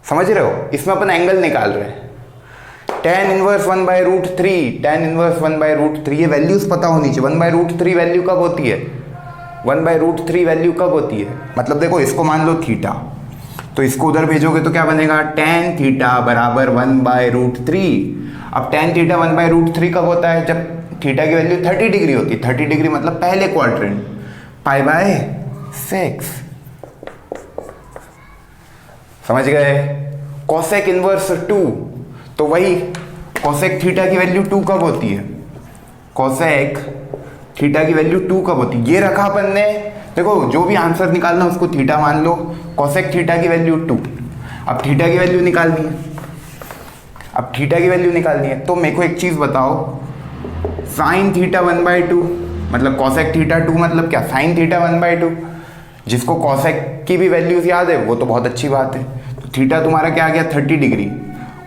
समझ रहे हो? इसमें अपन एंगल निकाल रहे हैं। tan इनवर्स 1/√3, tan इनवर्स 1/√3, ये वैल्यूज पता होनी चाहिए। 1/√3 वैल्यू कब होती है? 1/√3 वैल्यू कब होती है? मतलब देखो, इसको मान लो थीटा, तो इसको उधर भेजोगे तो क्या बनेगा? tan थीटा बराबर 1/√3। अब tan थीटा 1/√3 कब होता है? जब थीटा की वैल्यू 30 डिग्री होती है। 30 डिग्री मतलब पहले क्वाड्रेंट, π/6। समझ गए? कोसेक इनवर्स 2, तो वही कोसेक थीटा की वैल्यू 2 कब होती है? कोसेक थीटा की वैल्यू 2 कब होती है? ये रखा अपन ने, देखो जो भी आंसर निकालना उसको थीटा मान लो। कोसेक थीटा की वैल्यू 2। अब थीटा की वैल्यू निकालनी है, अब थीटा की वैल्यू निकालनी है, तो मेरे को एक चीज बताओ, साइन थीटा 1/2 मतलब कोसेक थीटा 2 मतलब क्या? Sine theta 1/2। जिसको कोसेक की भी वैल्यूज याद है वो तो बहुत अच्छी बात है। तो थीटा तुम्हारा क्या आ गया? 30 डिग्री।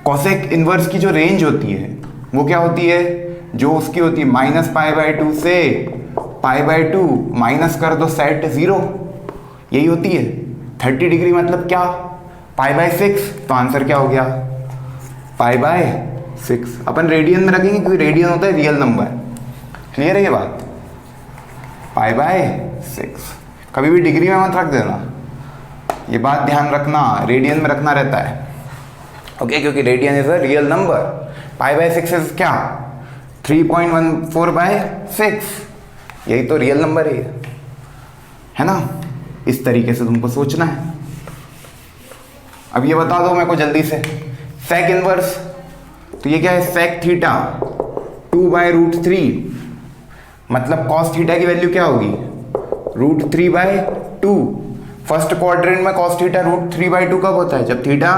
कोसेक इनवर्स की जो रेंज होती है वो क्या होती है? जो उसकी होती है -π/2 से π/2, माइनस कर दो सेट 0, यही होती है। 30 डिग्री मतलब क्या? π/6, तो आंसर क्या हो गया? π/6। अपन रेडियन में रखेंगे क्योंकि रेडियन होता है रियल नंबर। क्लियर है ये बात? π/6। कभी भी डिग्री में मत रख देना, ये बात ध्यान रखना, रेडियन में रखना रहता है। ओके, क्योंकि radian is a real number. π/6 is क्या? 3.14/6, यही तो रियल नंबर है ना। इस तरीके से तुमको सोचना है। अब ये बता दो मेरे को जल्दी से, सेक इनवर्स, तो ये क्या है? सेक थीटा 2/√3 मतलब कॉस थीटा की वैल्यू क्या होगी? √3/2। फर्स्ट क्वाड्रेंट में कॉस थीटा √3/2 कब होता है? जब थीटा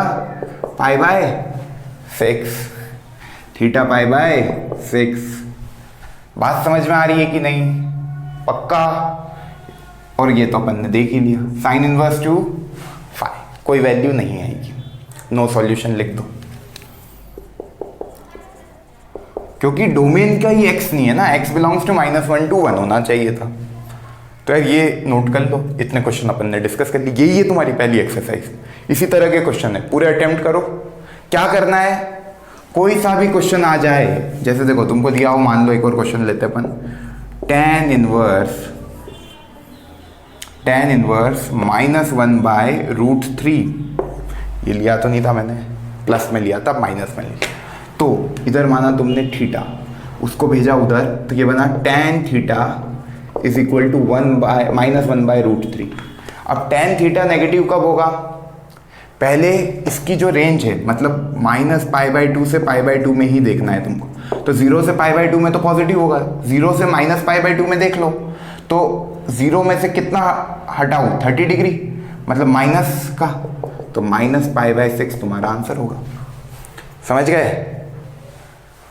π/6, थीटा π/6। बात समझ में आ रही है कि नहीं? पक्का? और ये तो अपन ने देख ही लिया, साइन इनवर्स 2/5, कोई वैल्यू नहीं आएगी, नो सॉल्यूशन लिख दो, क्योंकि डोमेन का ही x नहीं है ना, x बिलोंग्स टू -1 to 1 होना चाहिए था। तो यार ये नोट कर लो, इतने क्वेश्चन अपन ने डिस्कस कर लिए। यही है तुम्हारी पहली एक्सरसाइज, इसी तरह के क्वेश्चन है, पूरे अटेम्प्ट करो। क्या करना है? कोई सा भी क्वेश्चन आ जाए, जैसे देखो तुमको दिया हो, मान लो एक और क्वेश्चन लेते अपन, tan इनवर्स -1/√3, ये लिया तो नहीं था मैंने, प्लस में लिया था, माइनस में लिया। तो इधर माना तुमने थीटा, उसको भेजा उधर, तो ये बना tan theta is equal to -1/√3। अब tan थीटा नेगेटिव कब होगा? पहले इसकी जो रेंज है, मतलब -π/2 से π/2 में ही देखना है तुमको। तो 0 से π/2 में तो पॉजिटिव होगा, 0 से -π/2 में देख लो, तो 0 में से कितना हटाओ? 30 डिग्री, मतलब माइनस का, तो -π/6 तुम्हारा आंसर होगा। समझ गए?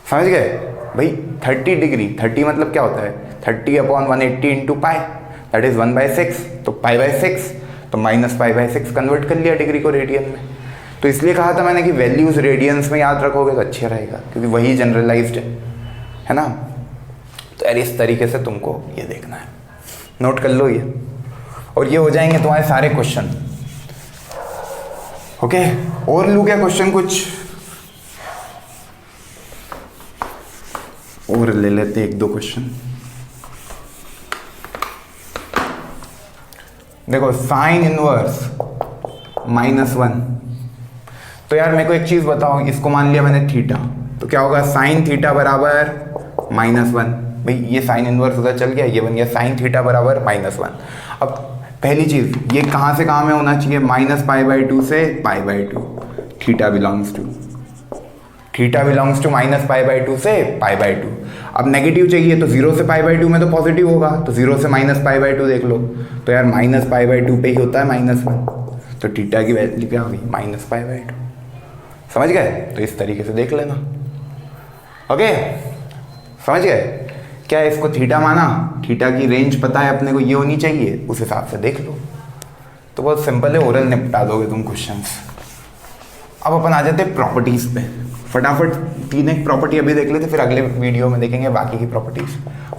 समझ गए भाई? 30 डिग्री, 30 मतलब क्या होता है? 30/180 इंटू पाई, दैट इज 1/6, तो π/6, तो -π/6 कन्वर्ट कर लिया डिग्री को रेडियन में। तो इसलिए कहा था मैंने कि वैल्यूज रेडियंस में याद रखोगे तो अच्छा रहेगा, क्योंकि वही जनरलाइज्ड है ना। तो यार इस तरीके से तुमको ये देखना है, नोट कर लो ये, और ये हो जाएंगे तुम्हारे सारे क्वेश्चन। ओके, और लूँ क्या क्वेश्चन कुछ? और ले लेते एक दो क्वेश्चन। देखो, साइन इनवर्स -1। तो यार मेरे को एक चीज बताओ, इसको मान लिया मैंने थीटा, तो क्या होगा? साइन थीटा बराबर -1। भाई ये साइन इनवर्स उधर चल गया, ये बन गया साइन थीटा बराबर -1। अब पहली चीज, ये कहाँ से कहाँ में होना चाहिए? -π/2 से π/2। थीटा बिलोंग्स टू -π/2 से π/2। अब नेगेटिव चाहिए तो 0 से π/2 में तो पॉजिटिव होगा, तो 0 से -π/2 देख लो, तो यार -π/2 पे ही होता है -1, तो थीटा की वैल्यू क्या होगी? -π/2। समझ गए? तो इस तरीके से देख लेना। ओके, समझ गए? क्या इसको थीटा माना, थीटा की रेंज पता है अपने को, ये होनी चाहिए, उस हिसाब से देख लो। तो बहुत सिंपल है, ओरल निपटा दोगे तुम क्वेश्चंस। अब अपन आ जाते हैं प्रॉपर्टीज पे, फटाफट 3 एक प्रॉपर्टी अभी देख लेते, फिर अगले वीडियो में देखेंगे बाकी की प्रॉपर्टीज।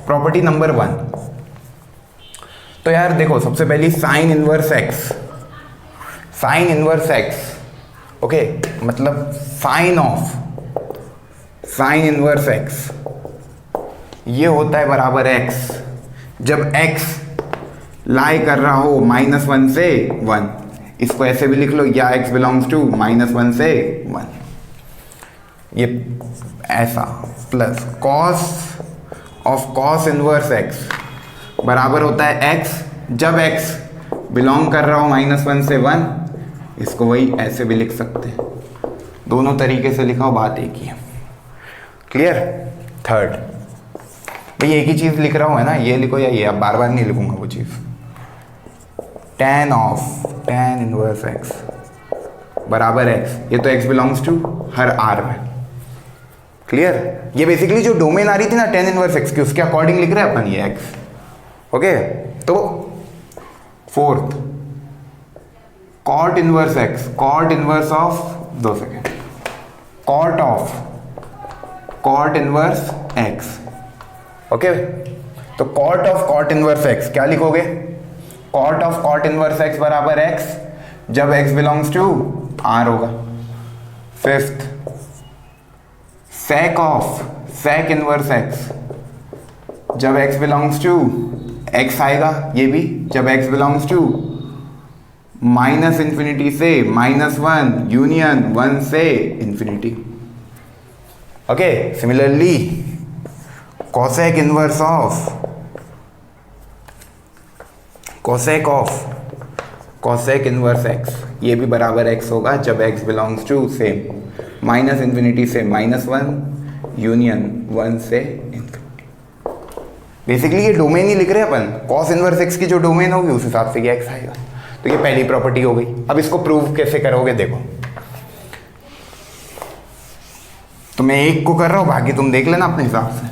प्रॉपर्टी नंबर 1, तो यार देखो, सबसे पहली sine inverse x. Sine inverse x, okay, मतलब sine of sine inverse x, ये होता है बराबर एक्स जब एक्स लाई कर रहा हो -1 से 1। इसको ऐसे भी लिख लो, या एक्स बिलोंग्स टू -1 से 1, ये ऐसा, plus cos of cos inverse x बराबर होता है एक्स जब एक्स बिलोंग कर रहा हो -1 से 1। इसको वही ऐसे भी लिख सकते हैं, दोनों तरीके से लिखा हो, बात एक ही है। क्लियर? थर्ड, भाई एक ही चीज़ लिख रहा हूँ है ना, ये लिखो या ये, अब बार बार नहीं लिखूंगा वो चीज़। tan of tan inverse x बराबर एक्स, ये तो एक्स बिलोंग्स टू हर आर में। क्लियर? ये बेसिकली जो डोमेन आ रही थी ना tan इनवर्स एक्स की, उसके अकॉर्डिंग लिख रहे हैं अपन ये एक्स। ओके, तो fourth, cot inverse x, cot inverse of, 2 second, cot of cot inverse x. Okay, तो cot of cot inverse x क्या लिखोगे? Cot of cot inverse x बराबर एक्स जब एक्स बिलोंग्स टू आर होगा। Fifth, sec of sec inverse x जब एक्स बिलोंग्स टू एक्स आएगा, ये भी जब एक्स बिलोंग्स टू -∞ से -1 यूनियन 1 से infinity. Okay, similarly cosec inverse of cosec inverse x, ये भी बराबर एक्स होगा जब एक्स बिलोंग्स टू सेम -∞ से -1 यूनियन 1 से इंफिनिटी। बेसिकली ये डोमेन ही लिख रहे हैं अपन, cos इनवर्स एक्स की जो डोमेन होगी उस हिसाब से ये एक्स आएगा। तो ये पहली प्रॉपर्टी हो गई। अब इसको प्रूव कैसे करोगे? देखो, तो मैं एक को कर रहा हूँ, बाकी तुम देख लेना अपने हिसाब से।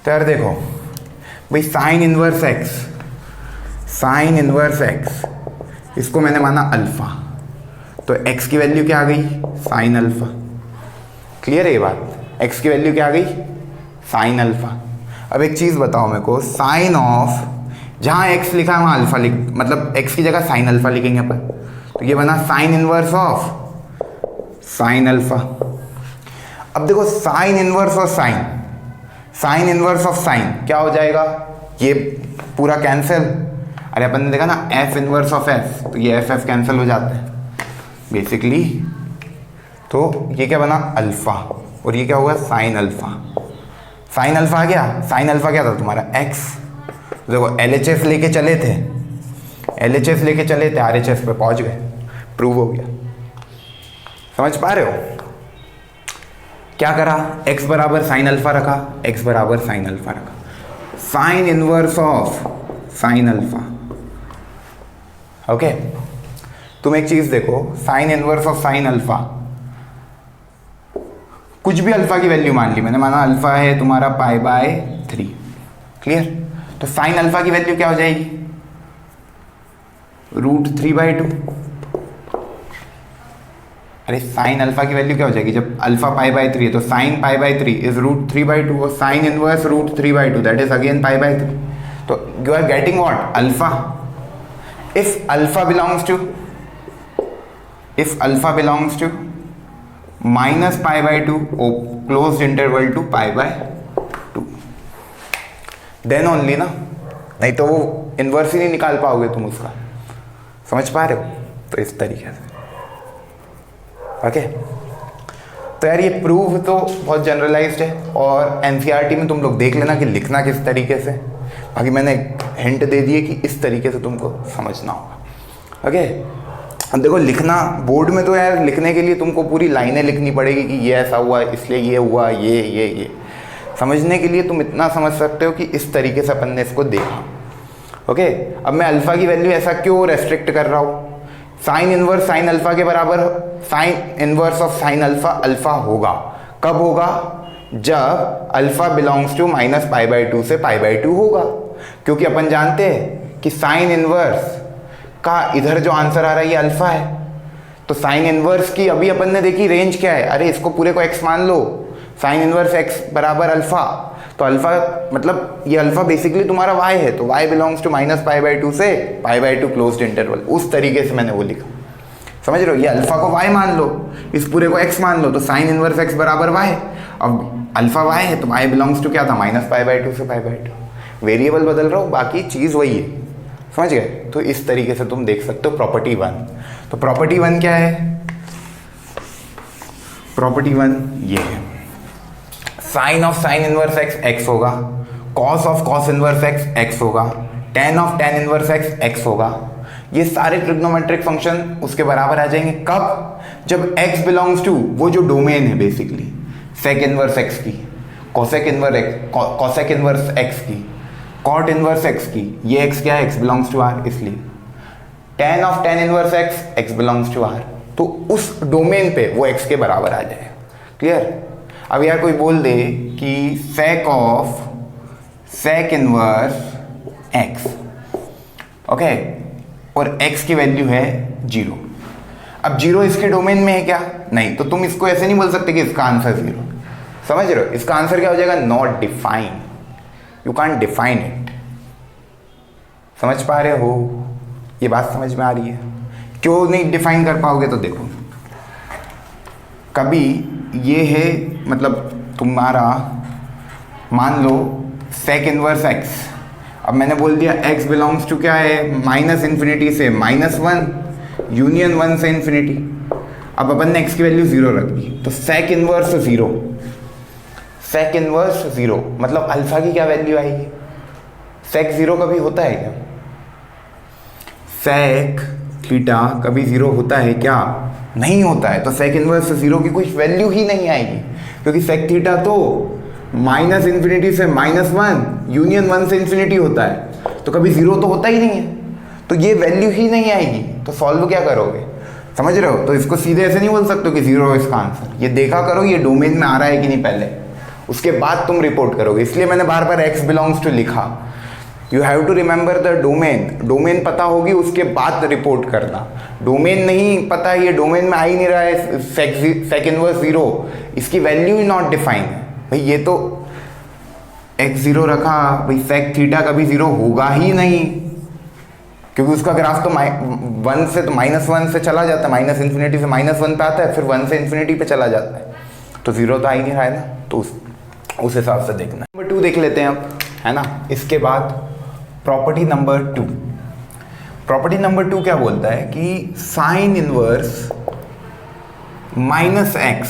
तो यार देखो भाई, साइन इनवर्स एक्स, इसको मैंने माना अल्फा, तो एक्स की वैल्यू क्या आ गई? Sine alpha. क्लियर है ये बात? एक्स की वैल्यू क्या आ गई? Sine alpha. अब एक चीज़ बताओ मेरे को, साइन ऑफ, जहाँ एक्स लिखा है वहाँ अल्फा मतलब एक्स की जगह साइन अल्फा लिखेंगे अपन, तो ये बना sign inverse of sine alpha. अब देखो, sign inverse of sine inverse of sign क्या हो जाएगा? ये पूरा कैंसिल, अरे अपन ने देखा ना एफ इनवर्स ऑफ एफ, तो ये एफ कैंसिल हो जाते हैं। बेसिकली। तो ये क्या बना अल्फा, और ये क्या हुआ साइन अल्फा। साइन अल्फा आ गया, साइन अल्फा क्या था तुम्हारा एक्स। देखो LHS लेके चले थे, LHS लेके चले थे, RHS पे पहुंच गए, प्रूव हो गया। समझ पा रहे हो? क्या करा, x बराबर साइन अल्फा रखा, x बराबर साइन अल्फा रखा, sign inverse of sine alpha. Okay, तुम एक चीज देखो, sign inverse of sine alpha, कुछ भी अल्फा की वैल्यू मान ली मैंने, माना अल्फा है तुम्हारा π/3, क्लियर। तो साइन अल्फा की वैल्यू क्या हो जाएगी, √3/2। अरे साइन अल्फा की वैल्यू क्या हो जाएगी, जब अल्फा π/3 है तो साइन π/3 इज √3/2, और sine inverse √3/2 that is again π/3। तो you are getting what, alpha. If alpha belongs to -π/2 closed interval to π/2, then only ना, नहीं तो वो इन्वर्स ही नहीं निकाल पाओगे तुम उसका। समझ पा रहे हो? तो इस तरीके से। ओके, तो यार ये प्रूफ तो बहुत जनरलाइज्ड है, और एनसीईआरटी में तुम लोग देख लेना कि लिखना किस तरीके से। बाकी मैंने हिंट दे दिए कि इस तरीके से तुमको समझना होगा। ओके, अब देखो लिखना बोर्ड में तो यार लिखने के लिए तुमको पूरी लाइनें लिखनी पड़ेगी कि ये ऐसा हुआ इसलिए ये हुआ, ये समझने के लिए तुम इतना समझ सकते हो कि इस तरीके से अपन ने इसको देखा। ओके, अब मैं अल्फा की वैल्यू ऐसा क्यों रेस्ट्रिक्ट कर रहा हूँ, साइन इनवर्स साइन अल्फा के बराबर sign inverse of sine alpha alpha होगा। कब होगा, जब अल्फा बिलोंग्स टू -π/2 से π/2 होगा, क्योंकि अपन जानते हैं कि साइन इनवर्स का इधर जो आंसर आ रहा है ये अल्फा है। तो साइन इनवर्स की अभी अपन ने देखी रेंज क्या है, अरे इसको पूरे को x मान लो, साइन इनवर्स x बराबर अल्फा, तो अल्फा मतलब ये अल्फा बेसिकली तुम्हारा y है, तो y बिलोंग्स टू -π/2 से π/2 क्लोज्ड इंटरवल, उस तरीके से मैंने वो लिखा। समझ रहे हो, ये अल्फा को y मान लो, इस पूरे को x मान लो, तो साइन इनवर्स x बराबर y। अब अल्फा y है तो y बिलोंग्स टू क्या था, -π/2 से π/2। वेरिएबल बदल रहा हो, बाकी चीज़ वही है। समझ गए? तो इस तरीके से तुम देख सकते हो प्रॉपर्टी 1। तो प्रॉपर्टी 1 क्या है, प्रॉपर्टी 1 ये है, sine of sine inverse x x होगा, cos of cos inverse x x होगा, tan of tan inverse x x होगा। ये सारे ट्रिग्नोमेट्रिक फंक्शन उसके बराबर आ जाएंगे। कब, जब x बिलोंग्स टू वो जो डोमेन है बेसिकली सेक इनवर्स एक्स की, कॉसेक इनवर्स एक्स की, कॉट इनवर्स एक्स की, ये x क्या है, x बिलोंग्स टू r, इसलिए tan of tan inverse x belongs to r, तो उस डोमेन पे वो x के बराबर आ जाएगा। क्लियर? अब यार कोई बोल दे कि sec of sec inverse x, okay, और x की वैल्यू है 0। अब 0 इसके डोमेन में है क्या, नहीं, तो तुम इसको ऐसे नहीं बोल सकते कि इसका आंसर 0। समझ रहे हो, इसका आंसर क्या हो जाएगा, not define, you can't define it. समझ पा रहे हो, ये बात समझ में आ रही है? क्यों नहीं डिफाइन कर पाओगे, तो देखो कभी ये है, मतलब तुम्हारा मान लो सेक इनवर्स एक्स, अब मैंने बोल दिया x बिलोंग्स टू क्या है, -∞ से -1 यूनियन 1 से इन्फिनिटी। अब अपन ने x की वैल्यू 0 रख दी, तो सेक इनवर्स 0, सेक इनवर्स 0 मतलब अल्फा की क्या वैल्यू आएगी, सेक 0 कभी होता है क्या, सेक थीटा कभी 0 होता है क्या, नहीं होता है। तो सेक इनवर्स 0 की कोई वैल्यू ही नहीं आएगी, क्योंकि सेक थीटा तो -∞ से -1 यूनियन 1 से इन्फिनिटी होता है, तो कभी 0 तो होता ही नहीं है, तो ये वैल्यू ही नहीं आएगी। तो सॉल्व क्या करोगे, समझ रहे हो? तो इसको सीधे ऐसे नहीं बोल सकते कि 0 है इसका आंसर, ये देखा करो ये डोमेन में आ रहा है कि नहीं पहले, उसके बाद तुम रिपोर्ट करोगे। इसलिए मैंने बार बार x बिलोंग्स टू लिखा। You have to remember the domain, domain पता होगी उसके बाद रिपोर्ट करना। डोमेन नहीं पता, ये डोमेन में आ ही नहीं रहा है, सेक इनवर्स 0, इसकी वैल्यू ही नॉट डिफाइन है भाई। ये तो x 0 रखा भाई, सेक थीटा कभी 0 होगा ही नहीं, क्योंकि उसका ग्राफ तो 1 से तो -1 से चला जाता है, -∞ से -1 पे आता है, फिर 1 से इन्फिनिटी पे चला जाता है, तो 0 तो आ ही नहीं रहा है ना। तो उस हिसाब से देखना। नंबर 2 देख लेते हैं अब, है ना। इसके बाद प्रॉपर्टी नंबर 2, प्रॉपर्टी नंबर 2 क्या बोलता है कि साइन इनवर्स माइनस एक्स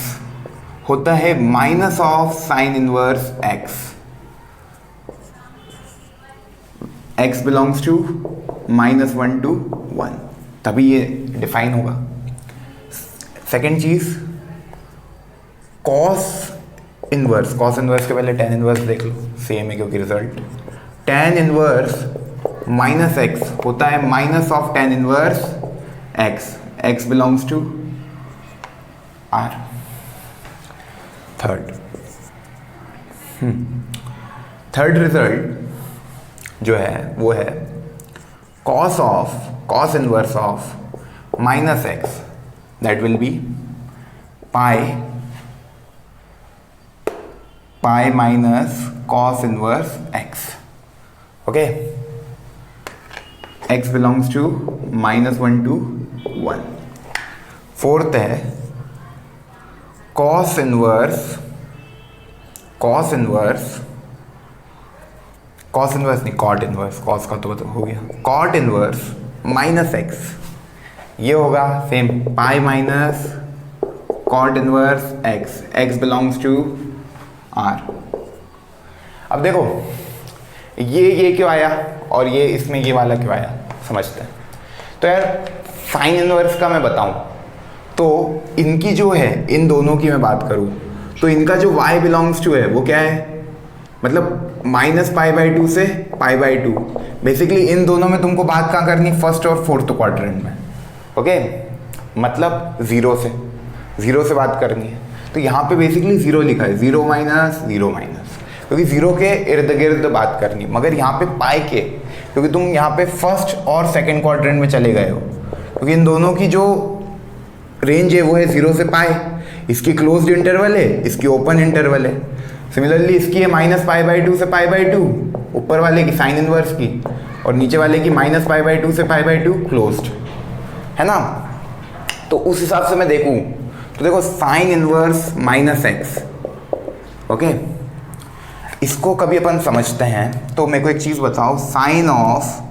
होता है minus of sine inverse x, x belongs to -1 to 1, तभी ये डिफाइन होगा। सेकेंड चीज कॉस इनवर्स, कॉस इनवर्स के पहले टेन इनवर्स देख लो, सेम है क्योंकि result. Tan inverse minus x होता है minus of tan inverse x, x belongs to r. Third result जो है वो है cos inverse of minus x, that will be pi minus cos inverse x. Okay, x belongs to -1 to 1। Fourth है कॉस इनवर्स नहीं, कॉट इनवर्स, कॉस का तो हो गया, कॉट इनवर्स माइनस एक्स, ये होगा same pi minus cot inverse x, x belongs to r. अब देखो ये क्यों आया और ये इसमें ये वाला क्यों आया, समझते हैं। तो यार साइन इनवर्स का मैं बताऊं तो इनकी जो है, इन दोनों की मैं बात करूं तो इनका जो y बिलोंग्स टू है वो क्या है, मतलब -π/2 से π/2। बेसिकली इन दोनों में तुमको बात कहाँ करनी, फर्स्ट और फोर्थ क्वाड्रेंट में। ओके, मतलब जीरो से बात करनी है। तो यहाँ पे बेसिकली जीरो लिखा है, 0 माइनस, क्योंकि जीरो के इर्द गिर्द बात करनी। मगर यहाँ पे पाई के, क्योंकि तुम यहाँ पे फर्स्ट और सेकेंड क्वाड्रेंट में चले गए हो, क्योंकि इन दोनों की जो रेंज है वो है 0 से पाई, इसकी क्लोज्ड इंटरवल है, इसकी ओपन इंटरवल है। सिमिलरली इसकी है -π/2 से π/2 ऊपर वाले की साइन इनवर्स की, और नीचे वाले की -π/2 से π/2 क्लोज्ड, है ना। तो उस हिसाब से मैं देखूं तो देखो sine inverse minus x, okay, इसको कभी अपन समझते हैं तो मेरे को एक चीज़ बताओ, साइन ऑफ,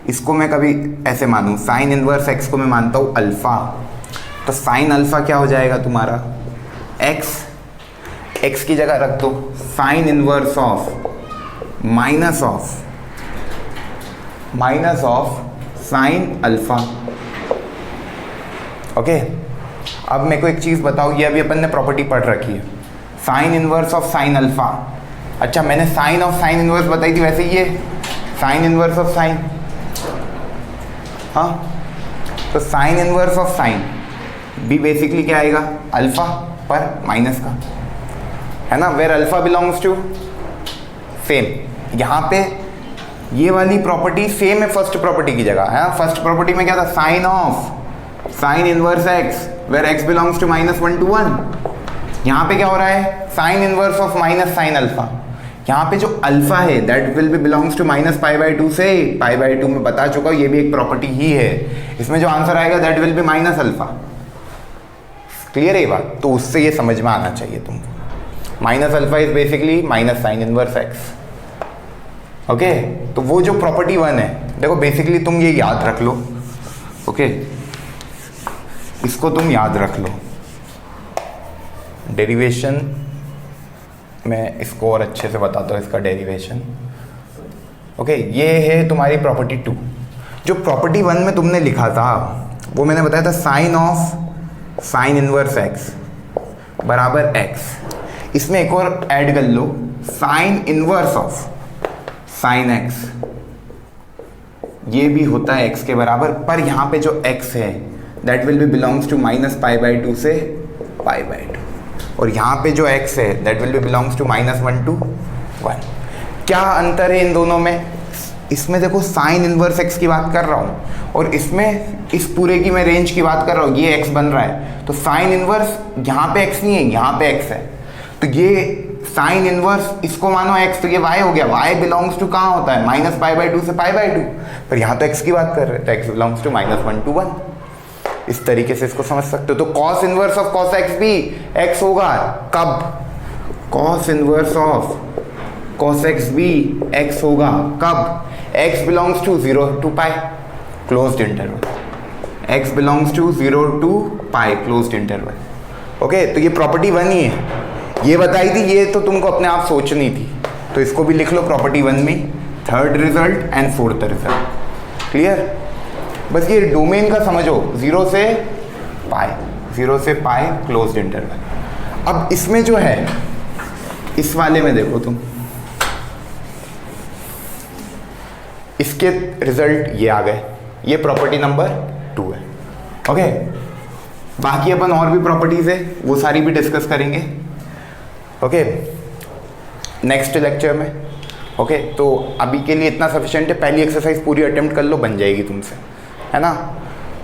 इसको मैं कभी ऐसे मानूं, साइन इनवर्स एक्स को मैं मानता हूँ अल्फा, तो साइन अल्फा क्या हो जाएगा तुम्हारा, एक्स की जगह रख दो sign inverse of minus of sine alpha. Okay, अब मेरे को एक चीज़ बताओ, ये अभी अपन ने प्रॉपर्टी पढ़ रखी है, sine inverse of sine alpha. अच्छा, मैंने साइन ऑफ साइन इनवर्स बताई थी, वैसे ये साइन इनवर्स ऑफ साइन, हाँ, तो साइन इनवर्स ऑफ साइन भी बेसिकली क्या आएगा, अल्फा पर माइनस का, है ना, where alpha belongs to same. यहाँ पे ये वाली प्रॉपर्टी सेम है फर्स्ट प्रॉपर्टी की जगह, है। फर्स्ट प्रॉपर्टी में क्या था, sine of sine inverse x where x belongs to -1 to 1। यहाँ पे क्या हो रहा है, sine inverse of minus sine alpha. यहाँ पे जो अल्फा है that will be belongs to -π/2 से π/2 में बता चुका हूँ, ये भी एक प्रॉपर्टी ही है। इसमें जो आंसर आएगा that will B minus alpha. Clear है ये बात, तो उससे ये समझ में आना चाहिए तुमको। Minus alpha is basically minus sign inverse x. Okay, तो वो जो प्रॉपर्टी 1 है, देखो बेसिकली तुम ये याद रख लो। ओके, इसको तुम याद रख लो, डेरिवेशन मैं इसको और अच्छे से बताता हूँ, इसका डेरिवेशन। ओके, ये है तुम्हारी प्रॉपर्टी 2। जो प्रॉपर्टी 1 में तुमने लिखा था वो मैंने बताया था, sine of sine inverse x बराबर एक्स। इसमें एक और ऐड कर लो, sine inverse of sine x, ये भी होता है एक्स के बराबर, पर यहाँ पे जो एक्स है that will be belongs to -π/2 से π/2, और यहाँ पे जो x है that will be belongs to -1 to 1। क्या अंतर है इन दोनों में, इसमें देखो साइन इनवर्स x की बात कर रहा हूँ और इसमें इस पूरे की मैं रेंज की बात कर रहा हूँ, ये x बन रहा है, तो साइन इनवर्स यहाँ पे x नहीं है, यहाँ पे x है, तो ये साइन इनवर्स इसको मानो x, तो ये y हो गया। y बिलोंग्स टू कहाँ होता है, -π/2 से π/2, पर यहाँ तो x की बात कर रहे हैं, तो x बिलोंग्स टू -1 to 1। इस तरीके से इसको समझ सकते हो। तो cos inverse of cos x भी एक्स होगा, कब, cos inverse of cos x भी एक्स होगा, कब, x belongs to 0 to π closed interval, x belongs to 0 to π closed interval. Okay, तो ये प्रॉपर्टी 1 ही है, ये बताई थी, ये तो तुमको अपने आप सोचनी थी, तो इसको भी लिख लो प्रॉपर्टी 1 में, third result and fourth result. Clear? बस ये डोमेन का समझो, 0 से पाई क्लोज्ड इंटरवल। अब इसमें जो है, इस वाले में देखो तुम, इसके रिजल्ट ये आ गए, ये प्रॉपर्टी नंबर 2 है। ओके, बाकी अपन और भी प्रॉपर्टीज है वो सारी भी डिस्कस करेंगे ओके नेक्स्ट लेक्चर में। ओके, तो अभी के लिए इतना सफिशिएंट है, पहली एक्सरसाइज पूरी अटेम्प्ट कर लो, बन जाएगी तुमसे, है ना।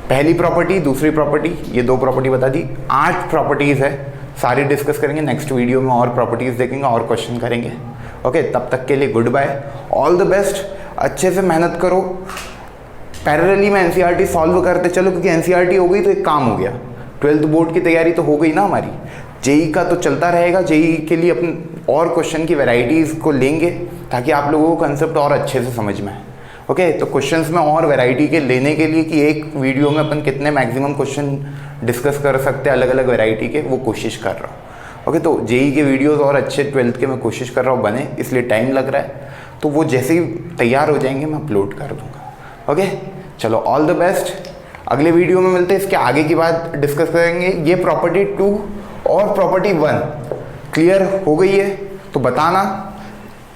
पहली प्रॉपर्टी, दूसरी प्रॉपर्टी, ये 2 प्रॉपर्टी बता दी, 8 प्रॉपर्टीज है, सारी डिस्कस करेंगे नेक्स्ट वीडियो में, और प्रॉपर्टीज देखेंगे और क्वेश्चन करेंगे। ओके, तब तक के लिए good bye, all the best, अच्छे से मेहनत करो, पैरेलली में एनसीईआरटी सॉल्व करते चलो, क्योंकि एनसीईआरटी हो गई तो एक काम हो गया, 12th बोर्ड की तैयारी तो हो गई ना हमारी, जेई का तो चलता रहेगा, जेई के लिए अपन और क्वेश्चन की वैरायटीज़ को लेंगे ताकि आप लोगों को कंसेप्ट और अच्छे से समझ में आए। ओके, तो क्वेश्चंस में और वैरायटी के लेने के लिए कि एक वीडियो में अपन कितने मैक्सिमम क्वेश्चन डिस्कस कर सकते हैं अलग अलग वैरायटी के, वो कोशिश कर रहा हूँ। ओके, तो जेई के वीडियोस और अच्छे 12th के मैं कोशिश कर रहा हूँ बने, इसलिए टाइम लग रहा है, तो वो जैसे ही तैयार हो जाएंगे मैं अपलोड कर दूँगा। ओके, चलो ऑल द बेस्ट, अगले वीडियो में मिलते हैं, इसके आगे की बात डिस्कस करेंगे। ये प्रॉपर्टी 2 और प्रॉपर्टी 1 क्लियर हो गई है तो बताना,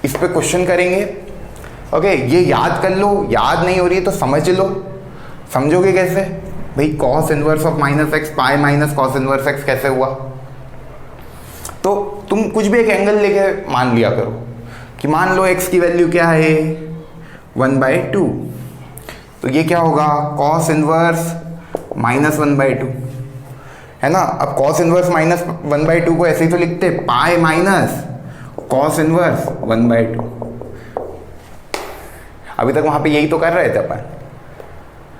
इस पे क्वेश्चन करेंगे। ओके, ये याद कर लो, याद नहीं हो रही है तो समझ लो। समझोगे कैसे भाई? Cos inverse of -x pi minus cos inverse x कैसे हुआ? तो तुम कुछ भी एक एंगल लेके मान लिया करो कि मान लो x की वैल्यू क्या है 1/2, तो ये क्या होगा कॉस इनवर्स -1/2, है ना। अब कॉस इनवर्स -1/2 को ऐसे ही तो लिखते, पाई माइनस कॉस इनवर्स 1/2। अभी तक वहां पे यही तो कर रहे थे अपन।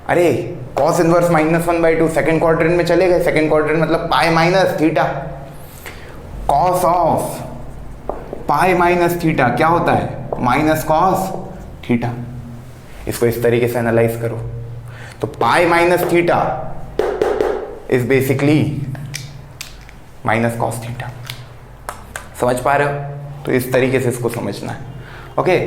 अरे कॉस इनवर्स -1/2 सेकंड क्वाड्रेंट में चले गए, सेकंड क्वाड्रेंट मतलब pi minus theta, cos of pi minus theta क्या होता है माइनस कॉस थीटा। इसको इस तरीके से एनालाइज करो, तो pi minus theta is basically minus cos theta. समझ पा रहे हो? तो इस तरीके से इसको समझना है। ओके,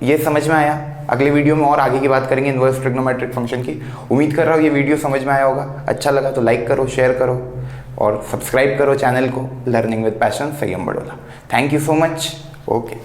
ये समझ में आया? अगले वीडियो में और आगे की बात करेंगे इनवर्स ट्रिग्नोमेट्रिक फंक्शन की। उम्मीद कर रहा हूँ ये वीडियो समझ में आया होगा, अच्छा लगा तो लाइक करो, शेयर करो और सब्सक्राइब करो चैनल को लर्निंग विद पैशन संयम Badola. Thank you so much. Okay.